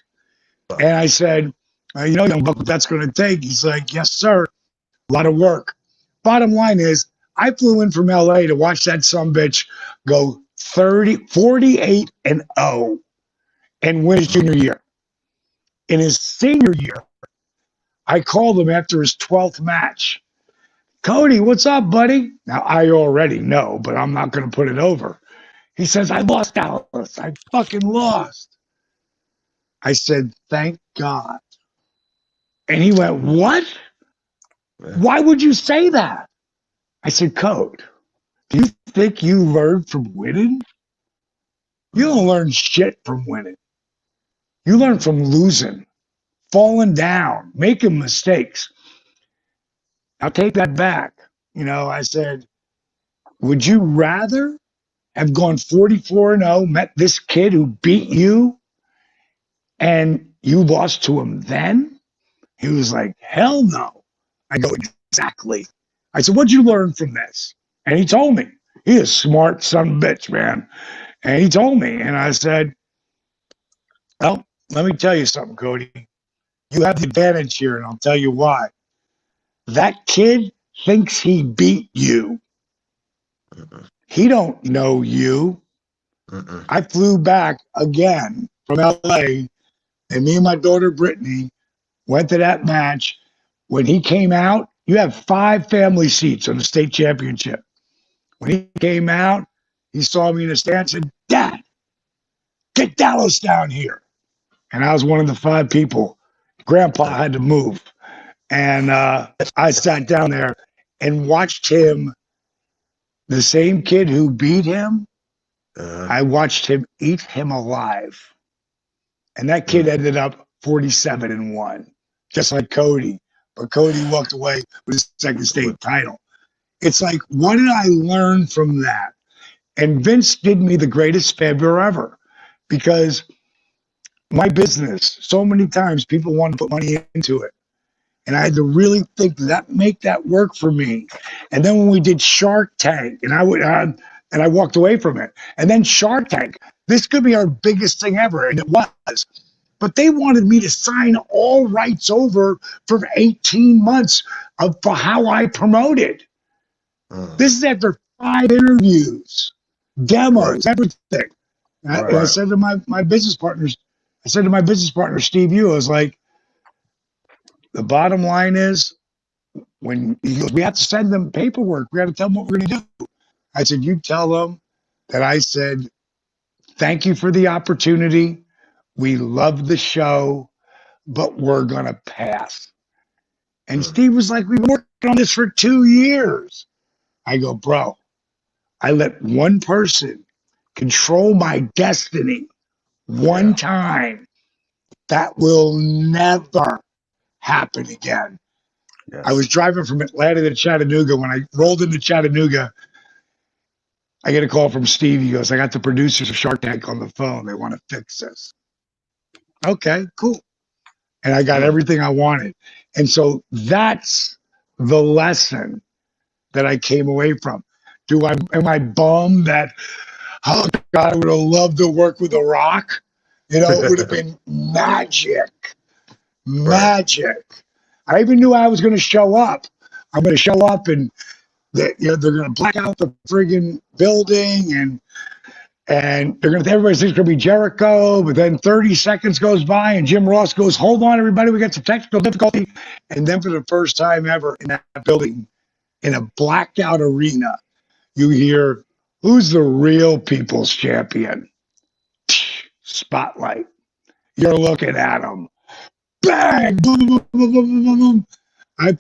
Speaker 3: And I said, Young Buck, what that's going to take? He's like, yes, sir. A lot of work. Bottom line is, I flew in from LA to watch that sumbitch go 48 and 0 and win his junior year. In his senior year, I called him after his 12th match. Cody, what's up, buddy? Now, I already know, but I'm not going to put it over. He says, I lost, Dallas. I fucking lost. I said, thank God. And he went, what? Why would you say that? I said, Code, do you think you learned from winning? You don't learn shit from winning. You learn from losing, falling down, making mistakes. I'll take that back. I said, would you rather have gone 44 and 0, met this kid who beat you And you lost to him then? He was like, hell no. I go, exactly. I said, what'd you learn from this? And he told me. He is smart son of a bitch, man. And he told me. And I said, well, let me tell you something, Cody. You have the advantage here, and I'll tell you why. That kid thinks he beat you. He don't know you. I flew back again from LA, and me and my daughter Brittany went to that match. When he came out, you have 5 family seats on the state championship. When he came out, he saw me in the stand and said, Dad, get Dallas down here. And I was one of the 5 people. Grandpa had to move. And I sat down there and watched him, the same kid who beat him, I watched him eat him alive. And that kid ended up 47-1, just like Cody. But Cody walked away with his second state title. It's like, what did I learn from that? And Vince did me the greatest favor ever, because my business, so many times people want to put money into it. And I had to really think, that make that work for me. And then when we did Shark Tank, and I walked away from it. And then Shark Tank, this could be our biggest thing ever, and it was. But they wanted me to sign all rights over for 18 months for how I promoted. This is after 5 interviews, demos, everything. And I said to my business partners, Steve Yu, I was like, the bottom line is, when he goes, we have to send them paperwork. We have to tell them what we're going to do. I said, you tell them that I said, thank you for the opportunity. We love the show, but we're going to pass. And Steve was like, we've been working on this for 2 years. I go, bro, I let one person control my destiny one time. That will never happen again.
Speaker 1: Yes.
Speaker 3: I was driving from Atlanta to Chattanooga. When I rolled into Chattanooga, I get a call from Steve. He goes, I got the producers of Shark Tank on the phone. They want to fix this. Okay, cool. And I got everything I wanted. And so that's the lesson that I came away from. Am I bummed that, oh God, I would have loved to work with The Rock? You know, it would have been magic. Magic. I even knew I was going to show up. I'm going to show up, and they're going to black out the friggin' building, and they're going to, everybody thinks it's going to be Jericho, but then 30 seconds goes by and Jim Ross goes, hold on, everybody, we got some technical difficulty. And then for the first time ever in that building, in a blacked out arena, you hear, who's the real people's champion? Spotlight. You're looking at him. Bang! Boom, boom, boom, boom, boom, boom. I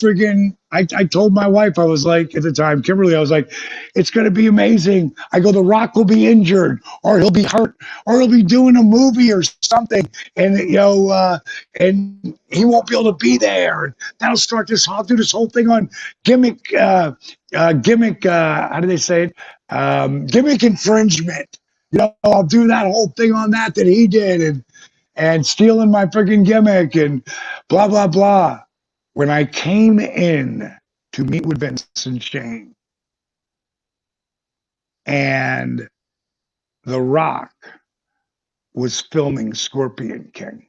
Speaker 3: told my wife, I was like, at the time, Kimberly, I was like, it's going to be amazing. I go, The Rock will be injured, or he'll be hurt, or he'll be doing a movie or something. And, and he won't be able to be there. And that'll start this, I'll do this whole thing on gimmick, how do they say it? Gimmick infringement. I'll do that whole thing on that he did, and stealing my freaking gimmick and blah, blah, blah. When I came in to meet with Vince and Shane, and The Rock was filming Scorpion King,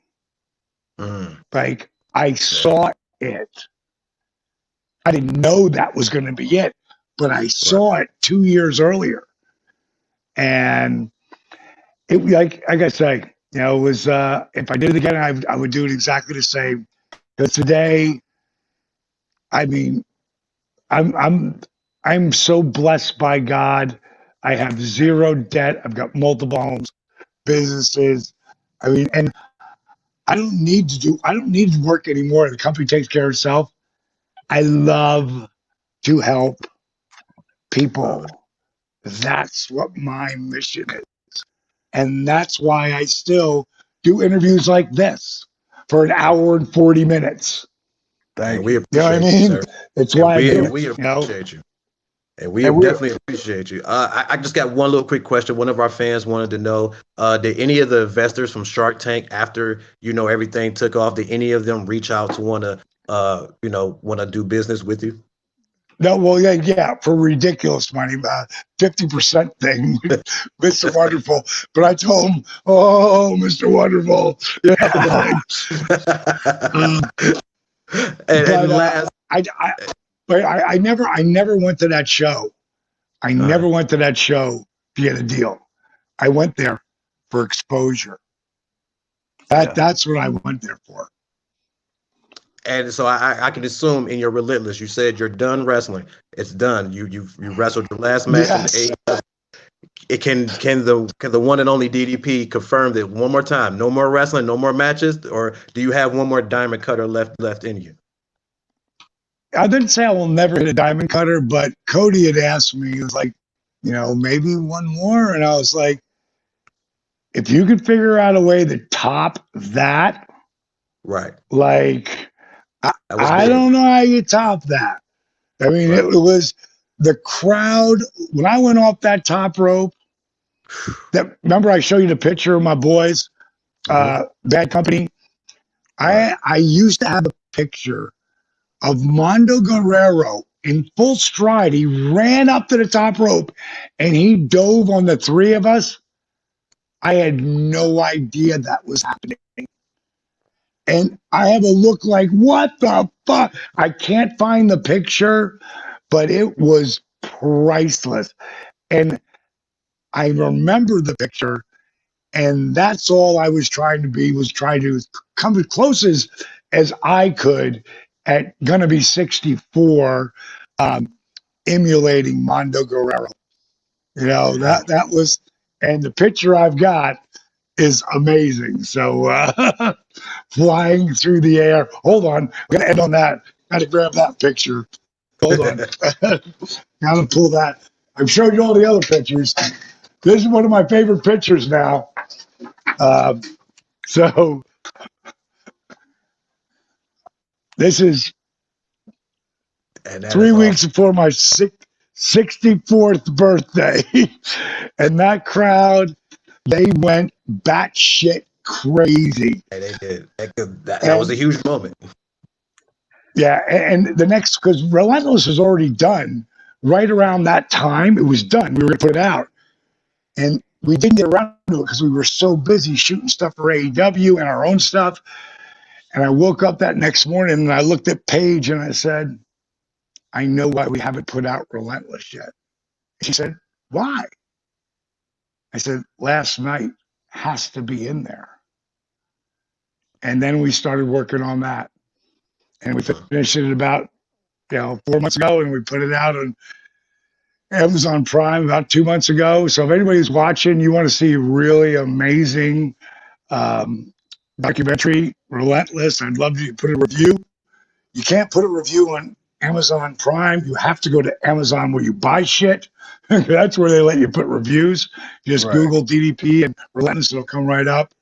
Speaker 3: like, I saw it. I didn't know that was going to be it, but I saw it 2 years earlier. And it, like I say, it was, if I did it again, I would do it exactly the same. Because today, I mean, I'm so blessed by God. I have 0 debt. I've got multiple homes, businesses. I mean, and I don't need to work anymore. The company takes care of itself. I love to help people. That's what my mission is. And that's why I still do interviews like this for an hour and 40 minutes.
Speaker 2: Thank you. We
Speaker 3: You know what I mean?
Speaker 2: sir.
Speaker 3: It's why
Speaker 2: we appreciate you. And we
Speaker 1: And we're
Speaker 2: definitely appreciate you. I just got one little quick question. One of our fans wanted to know, did any of the investors from Shark Tank, after, everything took off, did any of them reach out to want to do business with you?
Speaker 3: No, well, yeah, for ridiculous money, 50% thing, Mr. Wonderful. But I told him, oh, Mr. Wonderful,
Speaker 2: and,
Speaker 3: but
Speaker 2: and last,
Speaker 3: I never went to that show. I never went to that show to get a deal. I went there for exposure. That's what I went there for.
Speaker 2: and so I can assume in your Relentless, you said you're done wrestling. It's done. You wrestled your last match in
Speaker 3: Yes.
Speaker 2: the It can the one and only DDP confirm that one more time? No more wrestling, no more matches, or do you have one more diamond cutter left in you?
Speaker 3: I didn't say I will never hit a diamond cutter, but Cody had asked me, he was like, maybe one more. And I was like, if you could figure out a way to top that,
Speaker 2: Right.
Speaker 3: like,
Speaker 2: That was
Speaker 3: I
Speaker 2: big.
Speaker 3: don't know how you top that. I mean,
Speaker 2: Right.
Speaker 3: it was the crowd. When I went off that top rope, remember I showed you the picture of my boys, Bad Company?
Speaker 2: Right.
Speaker 3: I used to have a picture of Mondo Guerrero in full stride. He ran up to the top rope and he dove on the three of us. I had no idea that was happening. And I have a look like, what the fuck? I can't find the picture, but it was priceless. And I remember the picture, and that's all I was trying to be, was trying to come as close as I could at gonna be 64, emulating Mondo Guerrero. That was, and the picture I've got is amazing. So flying through the air. Hold on, I'm gonna end on that. Got to grab that picture. Hold on, got to pull that. I've showed you all the other pictures. This is one of my favorite pictures now. So this is
Speaker 2: And that
Speaker 3: 3 weeks
Speaker 2: awesome.
Speaker 3: before my 64th birthday. And that crowd, they went batshit crazy.
Speaker 2: And they did. That was a huge moment.
Speaker 3: Yeah, and the next, because Relentless was already done right around that time. It was done. We were going to put it out. And we didn't get around to it because we were so busy shooting stuff for AEW and our own stuff. And I woke up that next morning and I looked at Paige and I said, I know why we haven't put out Relentless yet. She said, why? I said, last night has to be in there. And then we started working on that. And we finished it about 4 months ago, and we put it out on Amazon Prime about 2 months ago. So if anybody's watching, you want to see really amazing documentary, Relentless, I'd love to put a review. You can't put a review on Amazon Prime. You have to go to Amazon where you buy shit. That's where they let you put reviews. You just Google DDP and Relentless, it'll come right up.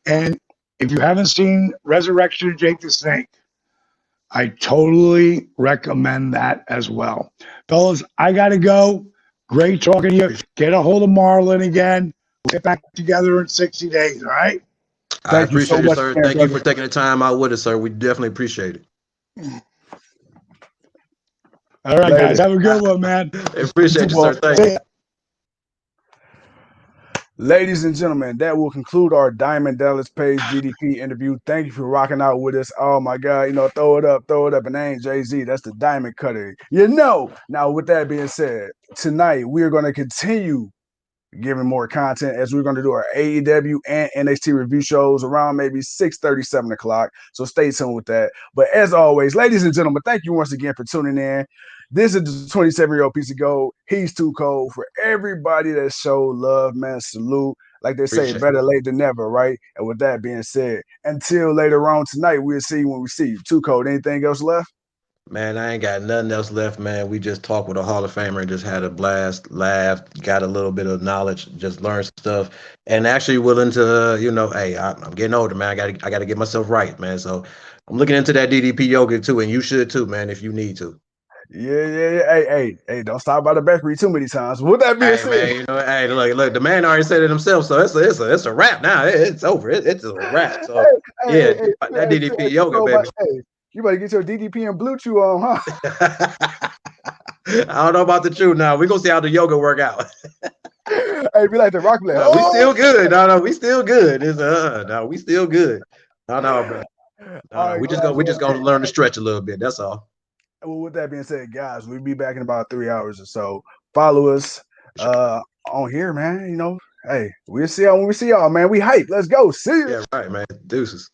Speaker 3: And if you haven't seen Resurrection of Jake the Snake, I totally recommend that as well. Fellas, I got to go. Great talking to you. Get a hold of Marlon again. We'll get back together in 60 days, all right?
Speaker 2: I
Speaker 1: Thank you so
Speaker 2: appreciate it,
Speaker 1: much,
Speaker 2: sir.
Speaker 1: man,
Speaker 2: Thank you
Speaker 1: brother.
Speaker 2: for taking the time out with us, sir. We definitely appreciate it.
Speaker 3: All right, guys. Have a good one, man.
Speaker 2: Appreciate you, sir. Thank you.
Speaker 1: Ladies and gentlemen, that will conclude our Diamond Dallas Page DDP interview. Thank you for rocking out with us. Oh my God, throw it up. And that ain't Jay-Z. That's the Diamond Cutter. Now, with that being said, tonight we are going to continue giving more content as we're going to do our AEW and NXT review shows around maybe 6:30, 7 o'clock. So stay tuned with that. But as always, ladies and gentlemen, thank you once again for tuning in. This is the 27-year-old piece of gold. He's too cold. For everybody that showed love, man, salute. Like they say, better late than never, right? And with that being said, until later on tonight, we'll see you when we see you. Too cold. Anything else left?
Speaker 2: Man, I ain't got nothing else left, man. We just talked with a Hall of Famer and just had a blast, laughed, got a little bit of knowledge, just learned stuff, and actually willing to, hey, I'm getting older, man. I got to get myself right, man. So I'm looking into that DDP yoga too, and you should too, man, if you need to.
Speaker 1: Hey, don't stop by the bakery too many times. With that being
Speaker 2: Hey
Speaker 1: said,
Speaker 2: man, hey, look, the man already said it himself, so it's a wrap now. It's over. It's a wrap. So yeah, that DDP yoga, baby.
Speaker 1: Hey, you better get your DDP and Blue Chew on,
Speaker 2: I don't know about the truth now. We're gonna see how the yoga work out.
Speaker 1: Hey, be like the Rock player.
Speaker 2: No, we still good. No, we still good. It's no, we still good. No, bro. No, we just gonna learn to stretch a little bit. That's all.
Speaker 1: Well, with that being said, guys, we'll be back in about 3 hours or so. Follow us on here, man. Hey, we'll see y'all when we see y'all, man. We hype. Let's go. See you.
Speaker 2: Yeah, right, man. Deuces.